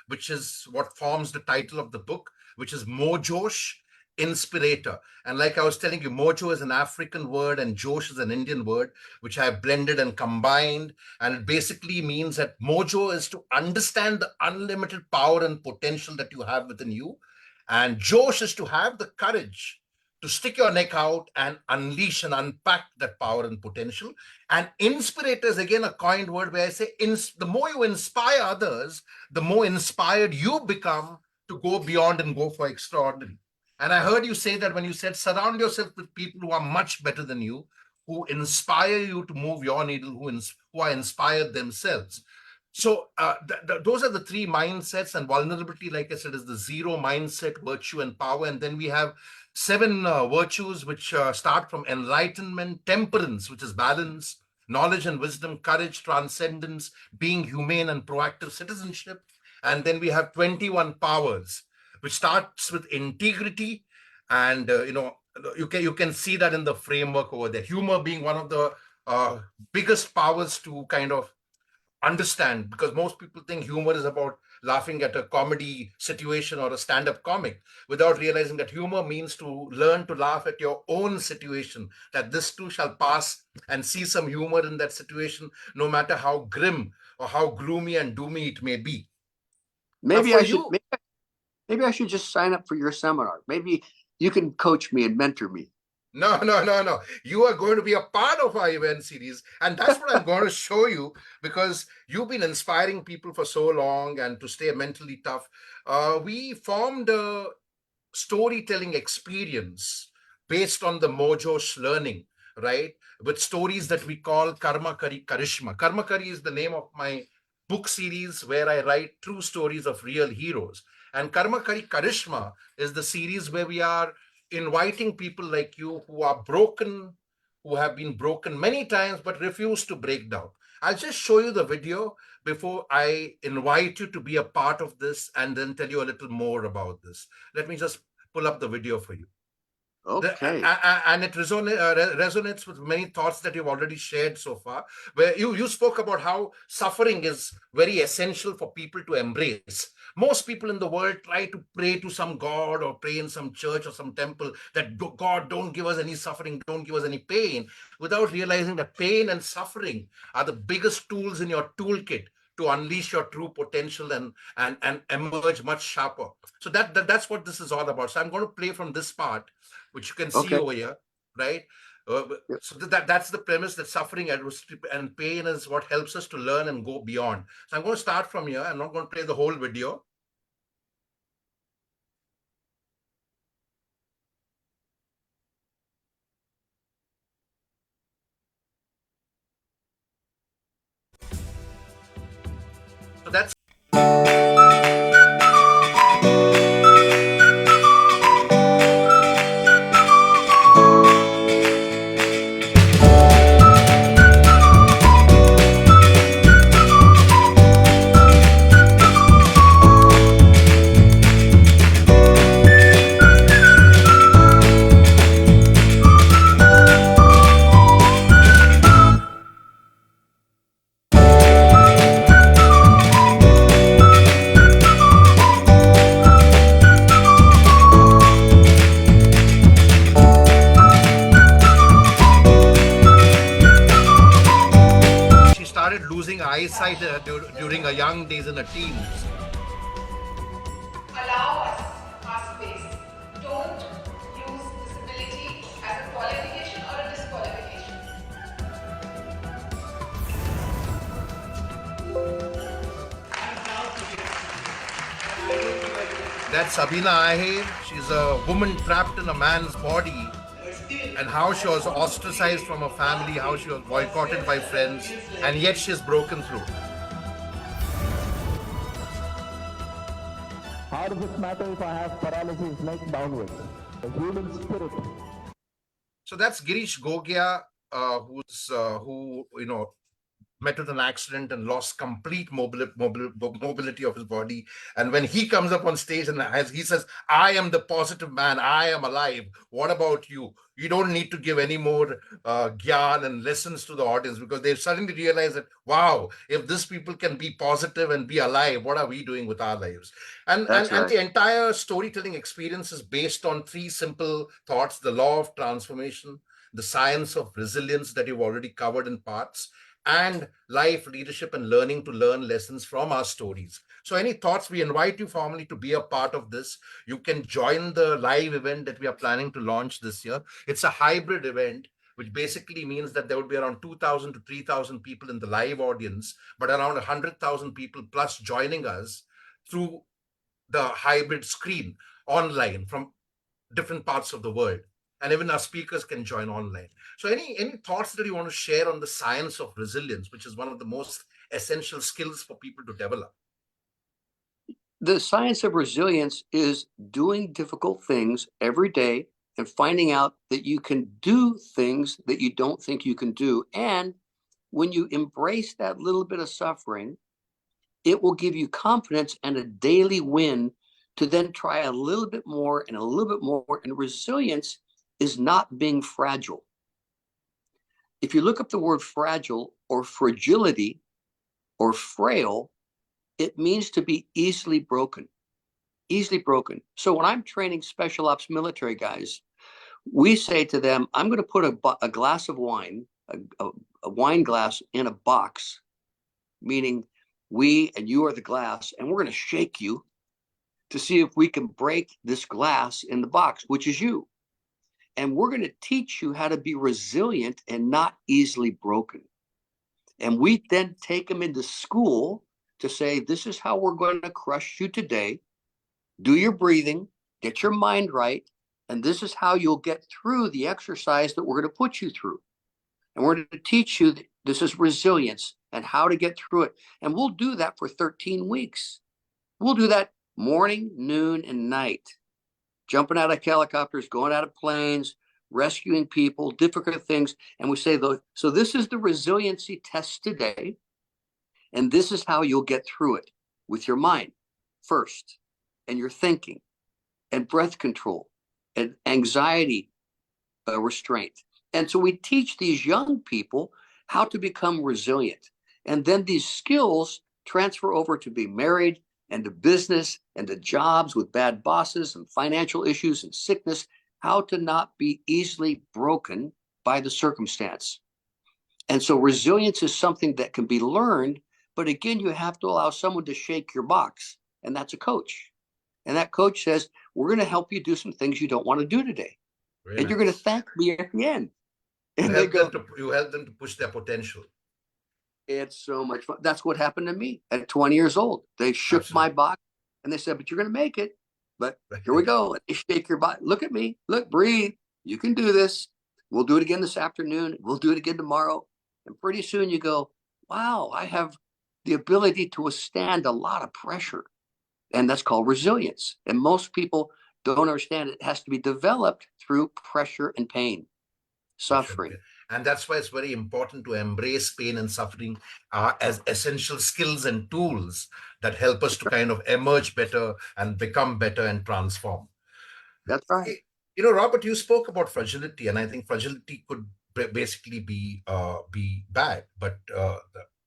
which is what forms the title of the book, which is Mojosh, Inspirator. And like I was telling you, Mojo is an African word and Josh is an Indian word, which I have blended and combined. And it basically means that Mojo is to understand the unlimited power and potential that you have within you. And Josh is to have the courage to stick your neck out and unleash and unpack that power and potential. And inspirator is again a coined word where I say, the more you inspire others, the more inspired you become to go beyond and go for extraordinary. And I heard you say that when you said surround yourself with people who are much better than you, who inspire you to move your needle, who are inspired themselves. So those are the three mindsets, and vulnerability, like I said, is the zero mindset, virtue, and power. And then we have seven virtues which start from enlightenment, temperance, which is balance, knowledge and wisdom, courage, transcendence, being humane and proactive citizenship. And then we have 21 powers, which starts with integrity. And, you can see that in the framework over there. Humor being one of the uh, biggest powers to kind of understand, because most people think humor is about laughing at a comedy situation or a stand-up comic, without realizing that humor means to learn to laugh at your own situation, that this too shall pass, and see some humor in that situation, no matter how grim or how gloomy and doomy it may be. Now Maybe for I should you, maybe I should just sign up for your seminar. Maybe you can coach me and mentor me. no, no, no, no. You are going to be a part of our event series. And that's what I'm going to show you, because you've been inspiring people for so long and to stay mentally tough. We formed a storytelling experience based on the Mojosh learning, right? With stories that we call Karma Kari Karishma. Karma Kari is the name of my book series where I write true stories of real heroes. And Karma Kari Karishma is the series where we are inviting people like you who are broken, who have been broken many times but refuse to break down. I'll just show you the video before I invite you to be a part of this and then tell you a little more about this. Let me just pull up the video for you. Okay. And it resonates with many thoughts that you've already shared so far, where you spoke about how suffering is very essential for people to embrace. Most people in the world try to pray to some god or pray in some church or some temple that God, don't give us any suffering, don't give us any pain, without realizing that pain and suffering are the biggest tools in your toolkit to unleash your true potential and emerge much sharper. So that's what this is all about. So I'm going to play from this part, which you can see Okay. over here, right? Uh, so that's the premise, that suffering, adversity, and pain is what helps us to learn and go beyond. So I'm going to start from here. I'm not going to play the whole video. So that's she started losing eyesight during her young days in her teens. Allow us our space. Don't use disability as a qualification or a disqualification. That's Sabina Ahir. She's a woman trapped in a man's body, and how she was ostracized from her family, how she was boycotted by friends, and yet she's broken through. How does it matter if I have paralysis neck downwards? The human spirit. So that's Girish Gogia, who met with an accident and lost complete mobility of his body. And when he comes up on stage and as he says, I am the positive man, I am alive. What about you? You don't need to give any more gyan and lessons to the audience, because they've suddenly realized that, wow, if these people can be positive and be alive, what are we doing with our lives? And, and, That's and right. the entire storytelling experience is based on three simple thoughts: the law of transformation, the science of resilience that you've already covered in parts, and life, leadership, and learning to learn lessons from our stories. So, any thoughts? We invite you formally to be a part of this. You can join the live event that we are planning to launch this year. It's a hybrid event, which basically means that there will be around 2,000 to 3,000 people in the live audience, but around 100,000 people plus joining us through the hybrid screen online from different parts of the world. And even our speakers can join online. So any thoughts that you want to share on the science of resilience, which is one of the most essential skills for people to develop? The science of resilience is doing difficult things every day and finding out that you can do things that you don't think you can do. And when you embrace that little bit of suffering, it will give you confidence and a daily win to then try a little bit more and a little bit more. And resilience is not being fragile. If you look up the word fragile or fragility or frail, it means to be easily broken. Easily broken. So when I'm training special ops military guys, we say to them, I'm going to put a glass of wine, a wine glass in a box, meaning we and you are the glass, and we're going to shake you to see if we can break this glass in the box, which is you. And we're going to teach you how to be resilient and not easily broken. And we then take them into school to say, this is how we're going to crush you today. Do your breathing, get your mind right, and this is how you'll get through the exercise that we're going to put you through. And we're going to teach you that this is resilience and how to get through it. And we'll do that for 13 weeks. We'll do that morning, noon, and night. Jumping out of helicopters, going out of planes, rescuing people, difficult things. And we say, so this is the resiliency test today. And this is how you'll get through it with your mind first, and your thinking, and breath control, and anxiety restraint. And so we teach these young people how to become resilient. And then these skills transfer over to be married and to business and to jobs with bad bosses and financial issues and sickness, how to not be easily broken by the circumstance. And so resilience is something that can be learned, but again, you have to allow someone to shake your box, and that's a coach. And that coach says, we're going to help you do some things you don't want to do today. Very and nice. You're going to thank me at the end. You And help them to push their potential. It's so much fun. That's what happened to me at 20 years old. They shook Absolutely. my box and they said, but you're going to make it. But here we go. They shake your body. Look at me. Look, breathe. You can do this. We'll do it again this afternoon. We'll do it again tomorrow. And pretty soon you go, wow, I have the ability to withstand a lot of pressure. And that's called resilience. And most people don't understand it has to be developed through pressure and pain, suffering. And that's why it's very important to embrace pain and suffering as essential skills and tools that help us to kind of emerge better and become better and transform. That's right. You know, Robert, you spoke about fragility, and I think fragility could basically be bad, but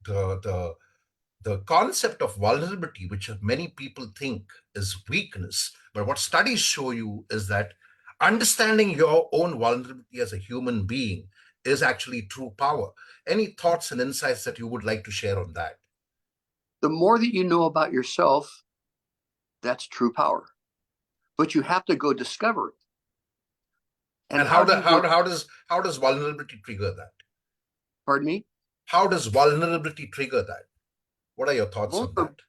the concept of vulnerability, which many people think is weakness, but what studies show you is that understanding your own vulnerability as a human being is actually true power. Any thoughts and insights that you would like to share on that? The more that you know about yourself, that's true power. But you have to go discover it. And how does vulnerability trigger that? Pardon me? How does vulnerability trigger that? What are your thoughts on that?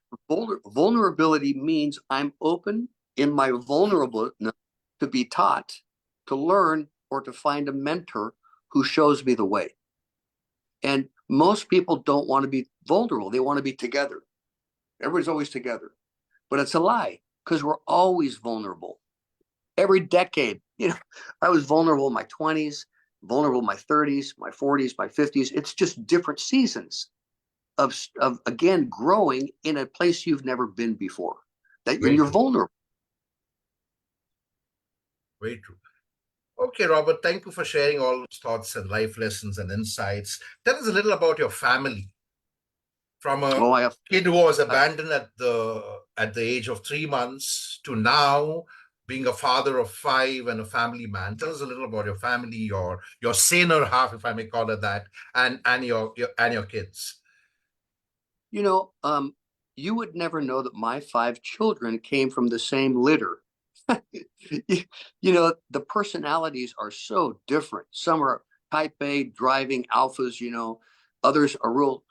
Vulnerability means I'm open in my vulnerableness to be taught, to learn, or to find a mentor who shows me the way. And most people don't want to be vulnerable. They want to be together. Everybody's always together. But it's a lie, because we're always vulnerable. Every decade, I was vulnerable in my 20s, vulnerable in my 30s, my 40s, my 50s. It's just different seasons of again, growing in a place you've never been before. That you're vulnerable. Very true. Okay, Robert, thank you for sharing all those thoughts and life lessons and insights. Tell us a little about your family. From a kid who was abandoned at the age of 3 months to now being a father of 5 and a family man. Tell us a little about your family, your saner half, if I may call it that, and your kids. You would never know that my 5 children came from the same litter. The personalities are so different. Some are type A, driving alphas, others are real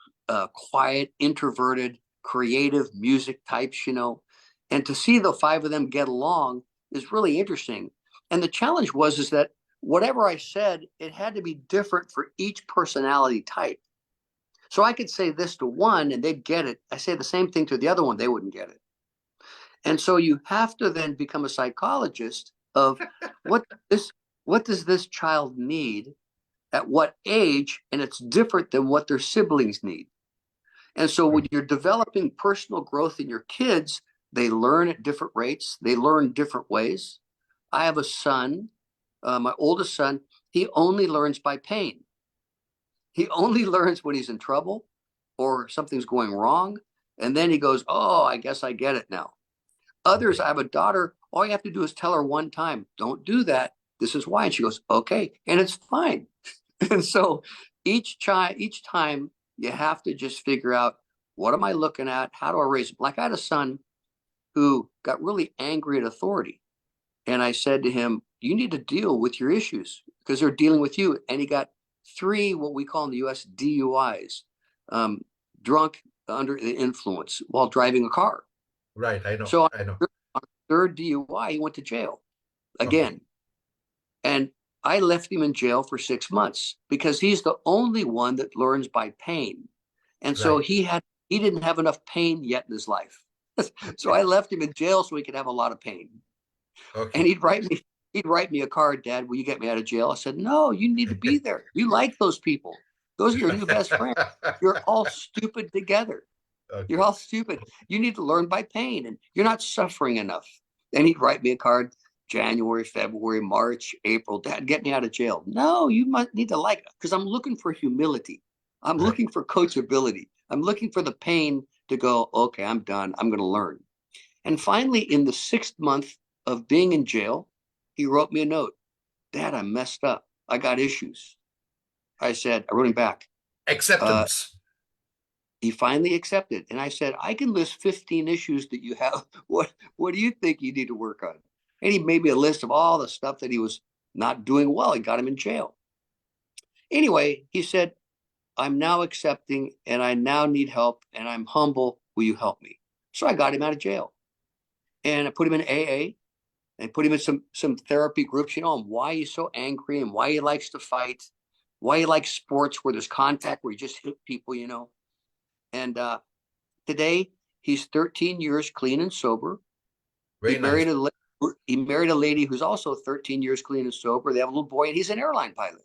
quiet, introverted, creative music types, and to see the 5 of them get along is really interesting. And the challenge is that whatever I said, it had to be different for each personality type. So I could say this to one and they'd get it. I say the same thing to the other one, they wouldn't get it. And so you have to then become a psychologist of what this what does this child need at what age, and it's different than what their siblings need. And so when you're developing personal growth in your kids, they learn at different rates, they learn different ways. I have a son, my oldest son, he only learns by pain. He only learns when he's in trouble or something's going wrong. And then he goes, oh, I guess I get it now. Others, I have a daughter, all you have to do is tell her one time, don't do that. This is why. And she goes, okay. And it's fine. And so each time you have to just figure out, what am I looking at? How do I raise him? Like I had a son who got really angry at authority. And I said to him, you need to deal with your issues because they're dealing with you. And he got 3, what we call in the US, DUIs, drunk under the influence while driving a car. Right. I know. So I know. on third DUI, he went to jail Okay. again. And I left him in jail for 6 months because he's the only one that learns by pain. And so Right. he didn't have enough pain yet in his life. So I left him in jail so he could have a lot of pain. And Okay. he'd write me a card, Dad, will you get me out of jail? I said, no, you need to be there. You like those people. Those are your new best friends. You're all stupid together. You're Okay. all stupid. You need to learn by pain and you're not suffering enough. And he'd write me a card, January, February, March, April, Dad, get me out of jail. No, you must need to like it because I'm looking for humility. I'm Right. looking for coachability. I'm looking for the pain to go, okay, I'm done. I'm going to learn. And finally, in the 6th month of being in jail, he wrote me a note. Dad, I messed up. I got issues. I wrote him back. Acceptance. He finally accepted. And I said, I can list 15 issues that you have. What do you think you need to work on? And he made me a list of all the stuff that he was not doing well. He got him in jail. Anyway, he said, I'm now accepting and I now need help and I'm humble. Will you help me? So I got him out of jail and I put him in AA and put him in some therapy groups, on why he's so angry and why he likes to fight, why he likes sports where there's contact, where you just hit people. And today he's 13 years clean and sober. He Very nice. married a lady who's also 13 years clean and sober. They have a little boy, and he's an airline pilot.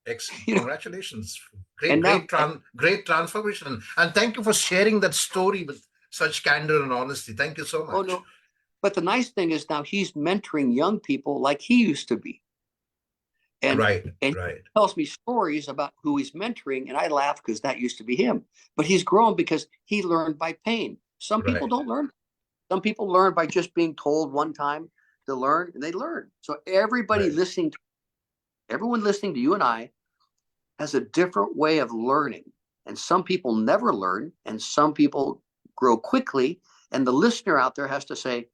Excellent. You know, Congratulations. Great, and now, great transformation. And thank you for sharing that story with such candor and honesty. Thank you so oh much. no, but the nice thing is now he's mentoring young people like he used to be, and Right. and he Right. tells me stories about who he's mentoring, and I laugh because that used to be him. But he's grown because he learned by pain. Some people Right. don't learn. Some people learn by just being told one time to learn, and they learn. So Right. everyone listening to you and I has a different way of learning. And some people never learn, and some people grow quickly. And the listener out there has to say,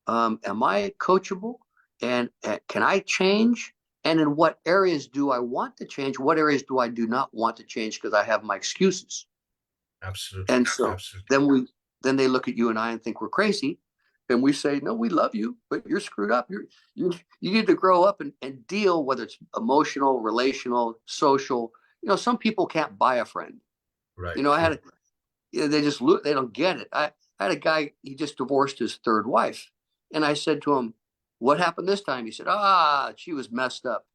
am I coachable? And can I change? And in what areas do I want to change? What areas do I do not want to change because I have my excuses? Absolutely. And so Absolutely. then they look at you and I and think we're crazy. And we say, no, we love you, but you're screwed up. You need to grow up and deal, whether it's emotional, relational, social. Some people can't buy a friend. Right. I had Right. they just they don't get it. I had a guy, he just divorced his 3rd wife. And I said to him, what happened this time? He said, she was messed up.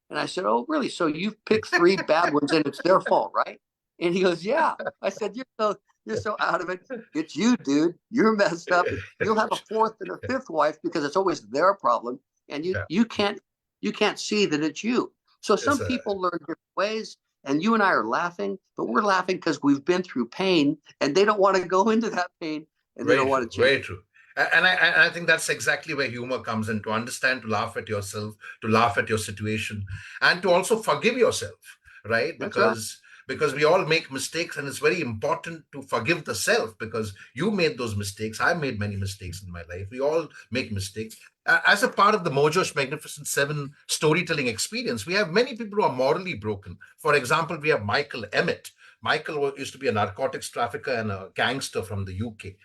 And I said, oh, really? So you've picked 3 bad ones and it's their fault, right? And he goes, yeah. I said, you're so out of it. It's you, dude. You're messed up. You'll have a 4th and a 5th wife because it's always their problem. And Yeah. you can't see that it's you. So It's some people learn different ways. And you and I are laughing, but we're laughing because we've been through pain and they don't want to go into that pain and they very don't want true. to change. Very true. And I think that's exactly where humor comes in, to understand, to laugh at yourself, to laugh at your situation, and to also forgive yourself, right? That's right. Because we all make mistakes, and it's very important to forgive the self, because you made those mistakes. I made many mistakes in my life. We all make mistakes. As a part of the Mojo's Magnificent Seven storytelling experience, we have many people who are morally broken. For example, we have Michael Emmett. Michael used to be a narcotics trafficker and a gangster from the UK.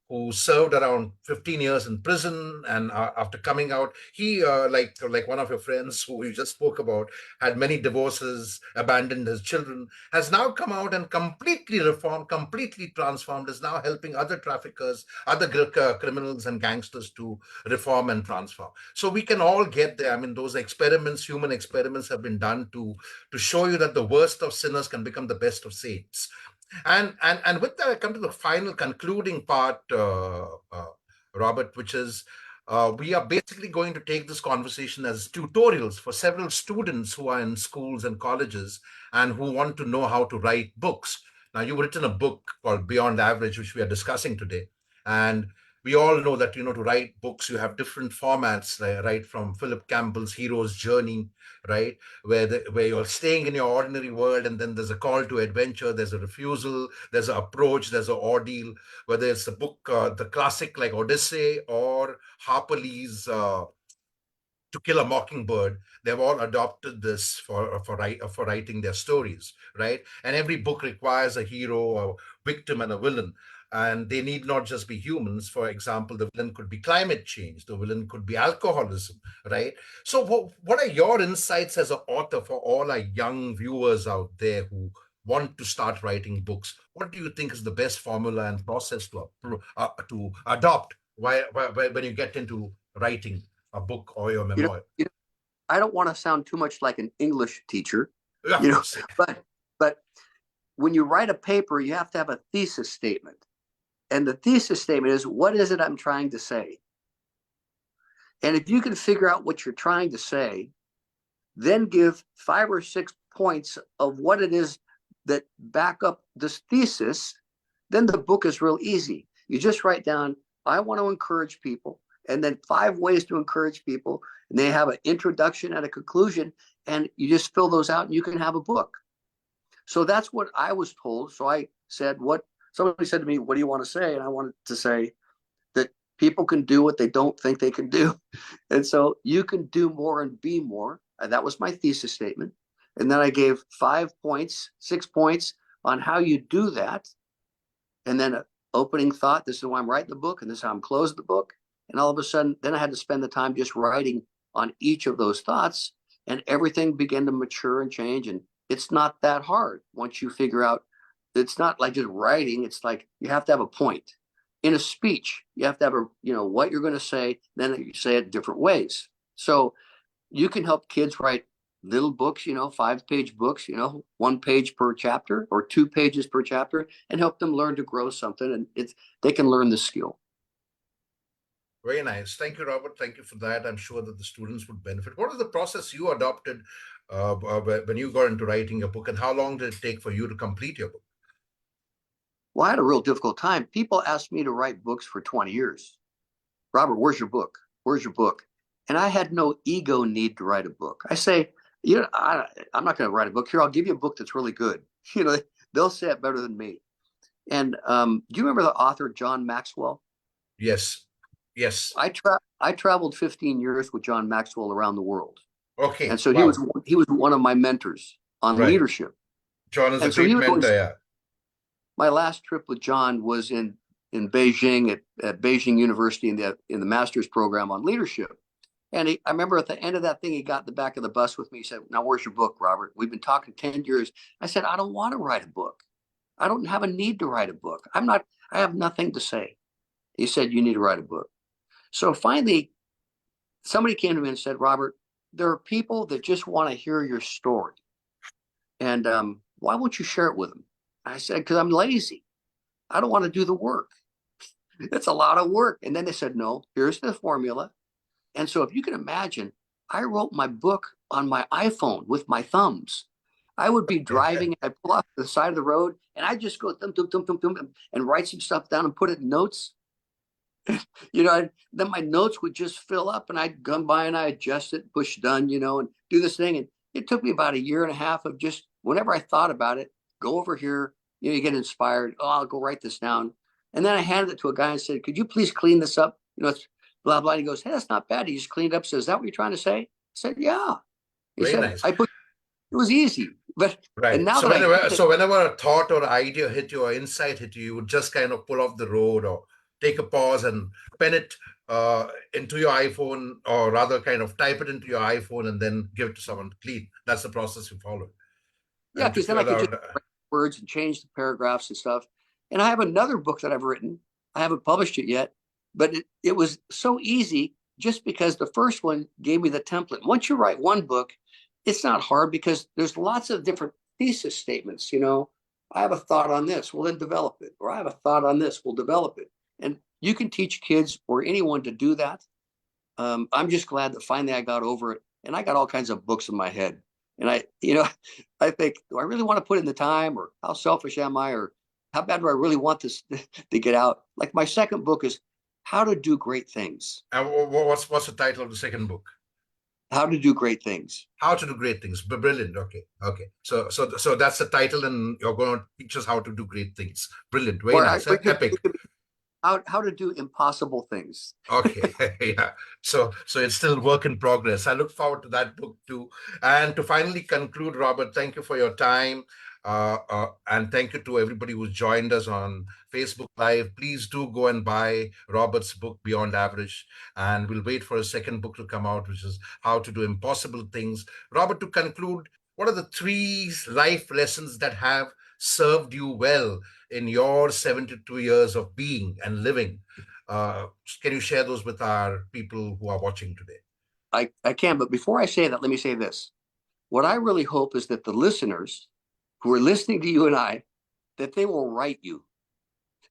who served around 15 years in prison, and after coming out, he like one of your friends who you just spoke about, had many divorces, abandoned his children, has now come out and completely reformed, completely transformed, is now helping other traffickers, other criminals and gangsters to reform and transform. So we can all get there. I mean, those experiments, human experiments, have been done to show you that the worst of sinners can become the best of saints. And with that, I come to the final concluding part, Robert, which is we are basically going to take this conversation as tutorials for several students who are in schools and colleges and who want to know how to write books. Now, you've written a book called Beyond Average, which we are discussing today, and we all know that to write books you have different formats, right, from Philip Campbell's hero's journey, right, where you're staying in your ordinary world, and then there's a call to adventure, there's a refusal, there's an approach, there's an ordeal. Whether it's the book, the classic like Odyssey, or Harper Lee's To Kill a Mockingbird, they've all adopted this for writing their stories, right? And every book requires a hero, a victim, and a villain. And they need not just be humans. For example, the villain could be climate change, the villain could be alcoholism, right? So, what are your insights as an author for all our young viewers out there who want to start writing books? What do you think is the best formula and process to adopt when you get into writing a book or your You know, memoir? you know, I don't want to sound too much like an English teacher, Of you know, course. but when you write a paper, you have to have a thesis statement. And the thesis statement is, what is it I'm trying to say? And if you can figure out what you're trying to say, then give 5 or 6 points of what it is that back up this thesis, then the book is real easy. You just write down, I want to encourage people, and then 5 ways to encourage people. And they have an introduction and a conclusion, and you just fill those out and you can have a book. So that's what I was told. So I said, somebody said to me, what do you want to say? And I wanted to say that people can do what they don't think they can do. And so you can do more and be more. And that was my thesis statement. And then I gave 5 points, 6 points on how you do that. And then an opening thought, this is why I'm writing the book, and this is how I'm closing the book. And all of a sudden, then I had to spend the time just writing on each of those thoughts, and everything began to mature and change. And it's not that hard once you figure out. It's not like just writing. It's like you have to have a point. In a speech, you have to have what you're going to say, then you say it different ways. So you can help kids write little books, 5-page books, 1 page per chapter or 2 pages per chapter, and help them learn to grow something. And they can learn the skill. Very nice. Thank you, Robert. Thank you for that. I'm sure that the students would benefit. What is the process you adopted when you got into writing a book, and how long did it take for you to complete your book? Well, I had a real difficult time. People asked me to write books for 20 years. Robert, where's your book? Where's your book? And I had no ego need to write a book. I say, I'm not going to write a book. Here, I'll give you a book that's really good. They'll say it better than me. And do you remember the author John Maxwell? Yes. Yes. I traveled 15 years with John Maxwell around the world. Okay. And so wow. he was one of my mentors on Right. leadership. John is And a so great mentor. Yeah. My last trip with John was in Beijing at Beijing University in the master's program on leadership. And I remember at the end of that thing, he got in the back of the bus with me. He said, now, where's your book, Robert? We've been talking 10 years. I said, I don't want to write a book. I don't have a need to write a book. I have nothing to say. He said, you need to write a book. So finally, somebody came to me and said, Robert, there are people that just want to hear your story. And why won't you share it with them? I said, because I'm lazy. I don't want to do the work. It's a lot of work. And then they said, no, here's the formula. And so if you can imagine, I wrote my book on my iPhone with my thumbs. I would be driving, I'd pull off the side of the road, and I'd just go thump, thump, thump, thump, thump, and write some stuff down and put it in notes. Then my notes would just fill up, and I'd come by and I adjust it, push done, and do this thing. And it took me about 1.5 years of just whenever I thought about it, go over here, you get inspired. Oh, I'll go write this down. And then I handed it to a guy and said, could you please clean this up? It's blah, blah. And he goes, hey, that's not bad. He just cleaned up. Says, is that what you're trying to say? I said, yeah. He Very said, nice. it was easy. But Right. and now So whenever a thought or idea hit you or insight hit you, you would just kind of pull off the road or take a pause and pen it into your iPhone, or rather kind of type it into your iPhone and then give it to someone to clean. That's the process you followed. Yeah, And because took then you I could just around. write words and change the paragraphs and stuff. And I have another book that I've written. I haven't published it yet, but it was so easy just because the first one gave me the template. Once you write one book, it's not hard because there's lots of different thesis statements. I have a thought on this, well, then develop it. Or I have a thought on this, we'll develop it. And you can teach kids or anyone to do that. I'm just glad that finally I got over it. And I got all kinds of books in my head. And I think, do I really want to put in the time, or how selfish am I, or how bad do I really want this to get out? Like my second book is How to Do Great Things. And what's the title of the second book? How to Do Great Things. How to Do Great Things. Brilliant. Okay. Okay. So that's the title, and you're going to teach us how to do great things. Brilliant. Very Or nice. it Epic. could be how to do impossible things. Okay. Yeah. So it's still work in progress. I look forward to that book too. And to finally conclude, Robert, thank you for your time. And thank you to everybody who's joined us on Facebook Live. Please do go and buy Robert's book, Beyond Average. And we'll wait for a second book to come out, which is How to Do Impossible Things. Robert, to conclude, what are the three life lessons that have served you well in your 72 years of being and living? Uh, can you share those with our people who are watching today? I can, but before I say that, let me say this. What I really hope is that the listeners who are listening to you and I, that they will write you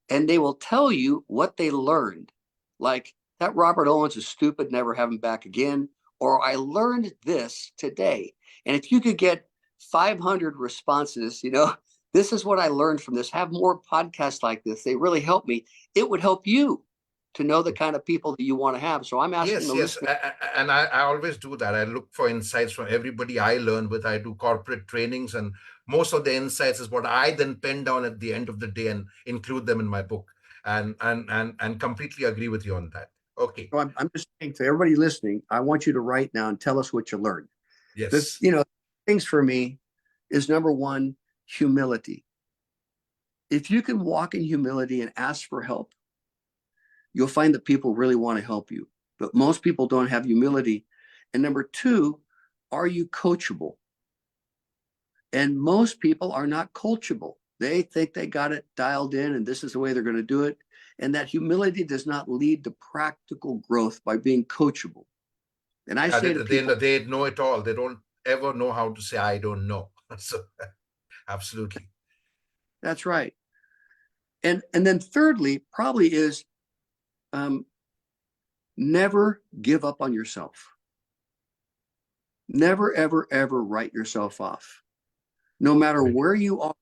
and they will tell you what they learned. Like, that Robert Owens is stupid, never have him back again. Or I learned this today. And if you could get 500 responses, this is what I learned from this. Have more podcasts like this. They really help me. It would help you to know the kind of people that you want to have. So I'm asking Yes, the yes. listeners. And I always do that. I look for insights from everybody I learn with. I do corporate trainings, and most of the insights is what I then pen down at the end of the day and include them in my book. And completely agree with you on that. Okay. So I'm just saying to everybody listening, I want you to write now and tell us what you learned. Yes. Things for me is number one, humility. If you can walk in humility and ask for help, you'll find that people really want to help you. But most people don't have humility. And number two, are you coachable? And most people are not coachable. They think they got it dialed in and this is the way they're going to do it. And that humility does not lead to practical growth by being coachable. And I say to people, they know it all. They don't ever know how to say, I don't know. So, absolutely. that's right. And then thirdly, probably is never give up on yourself. Never, ever, ever write yourself off. No matter where you are,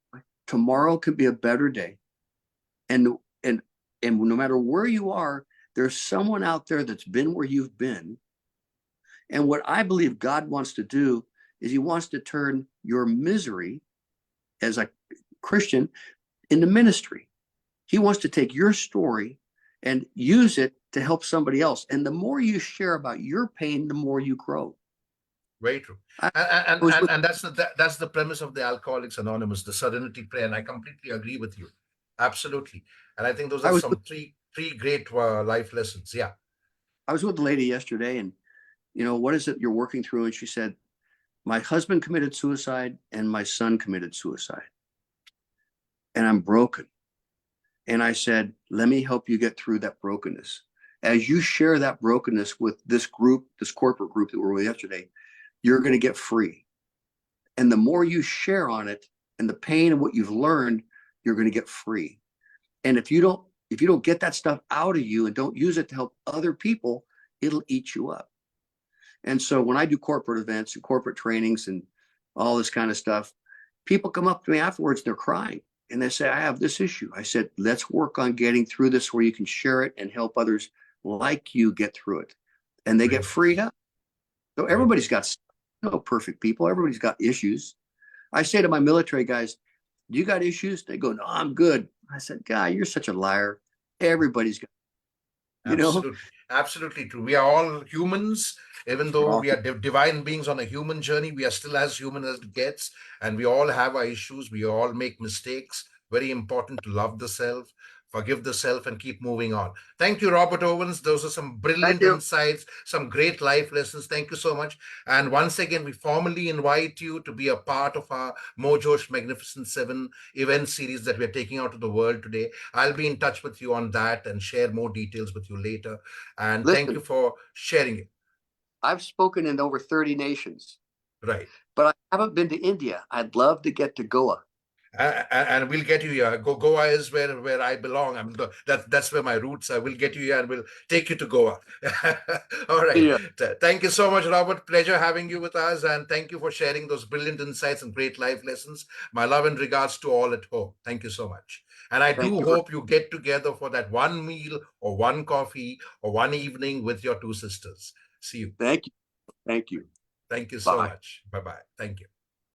tomorrow could be a better day. And no matter where you are, there's someone out there that's been where you've been. And what I believe God wants to do is he wants to turn your misery as a Christian into ministry. He wants to take your story and use it to help somebody else. And the more you share about your pain, the more you grow. Very true. And that's the premise of the Alcoholics Anonymous, the Serenity Prayer. And I completely agree with you. Absolutely. And I think those are some three great life lessons. Yeah. I was with a lady yesterday, and what is it you're working through? And she said, my husband committed suicide and my son committed suicide. And I'm broken. And I said, let me help you get through that brokenness. As you share that brokenness with this group, this corporate group that we were with yesterday, you're going to get free. And the more you share on it and the pain and what you've learned, you're going to get free. And if you don't get that stuff out of you and don't use it to help other people, it'll eat you up. And so when I do corporate events and corporate trainings and all this kind of stuff, people come up to me afterwards, they're crying. And they say, I have this issue. I said, let's work on getting through this where you can share it and help others like you get through it. And they get freed up. So everybody's got no perfect people. Everybody's got issues. I say to my military guys, do you got issues? They go, no, I'm good. I said, God, you're such a liar. Everybody's got, Absolutely true. We are all humans. Even though we are divine beings on a human journey, we are still as human as it gets. And we all have our issues. We all make mistakes. Very important to love the self, forgive the self, and keep moving on. Thank you, Robert Owens. Those are some Thank brilliant you. insights, some great life lessons. Thank you so much. And once again, we formally invite you to be a part of our Mojosh Magnificent 7 event series that we're taking out to the world today. I'll be in touch with you on that and share more details with you later. And thank you Listen, for sharing it. I've spoken in over 30 nations, Right. but I haven't been to India. I'd love to get to Goa. And we'll get you here. Goa is where I belong. That's where my roots are. We'll get you here and we'll take you to Goa. All right. Yeah. Thank you so much, Robert. Pleasure having you with us, and thank you for sharing those brilliant insights and great life lessons. My love and regards to all at home. Thank you so much. And I Thank do you. hope you get together for that one meal or one coffee or one evening with your two sisters. See you. Thank you. Thank you. Thank you so Bye. much. Bye bye. Thank you.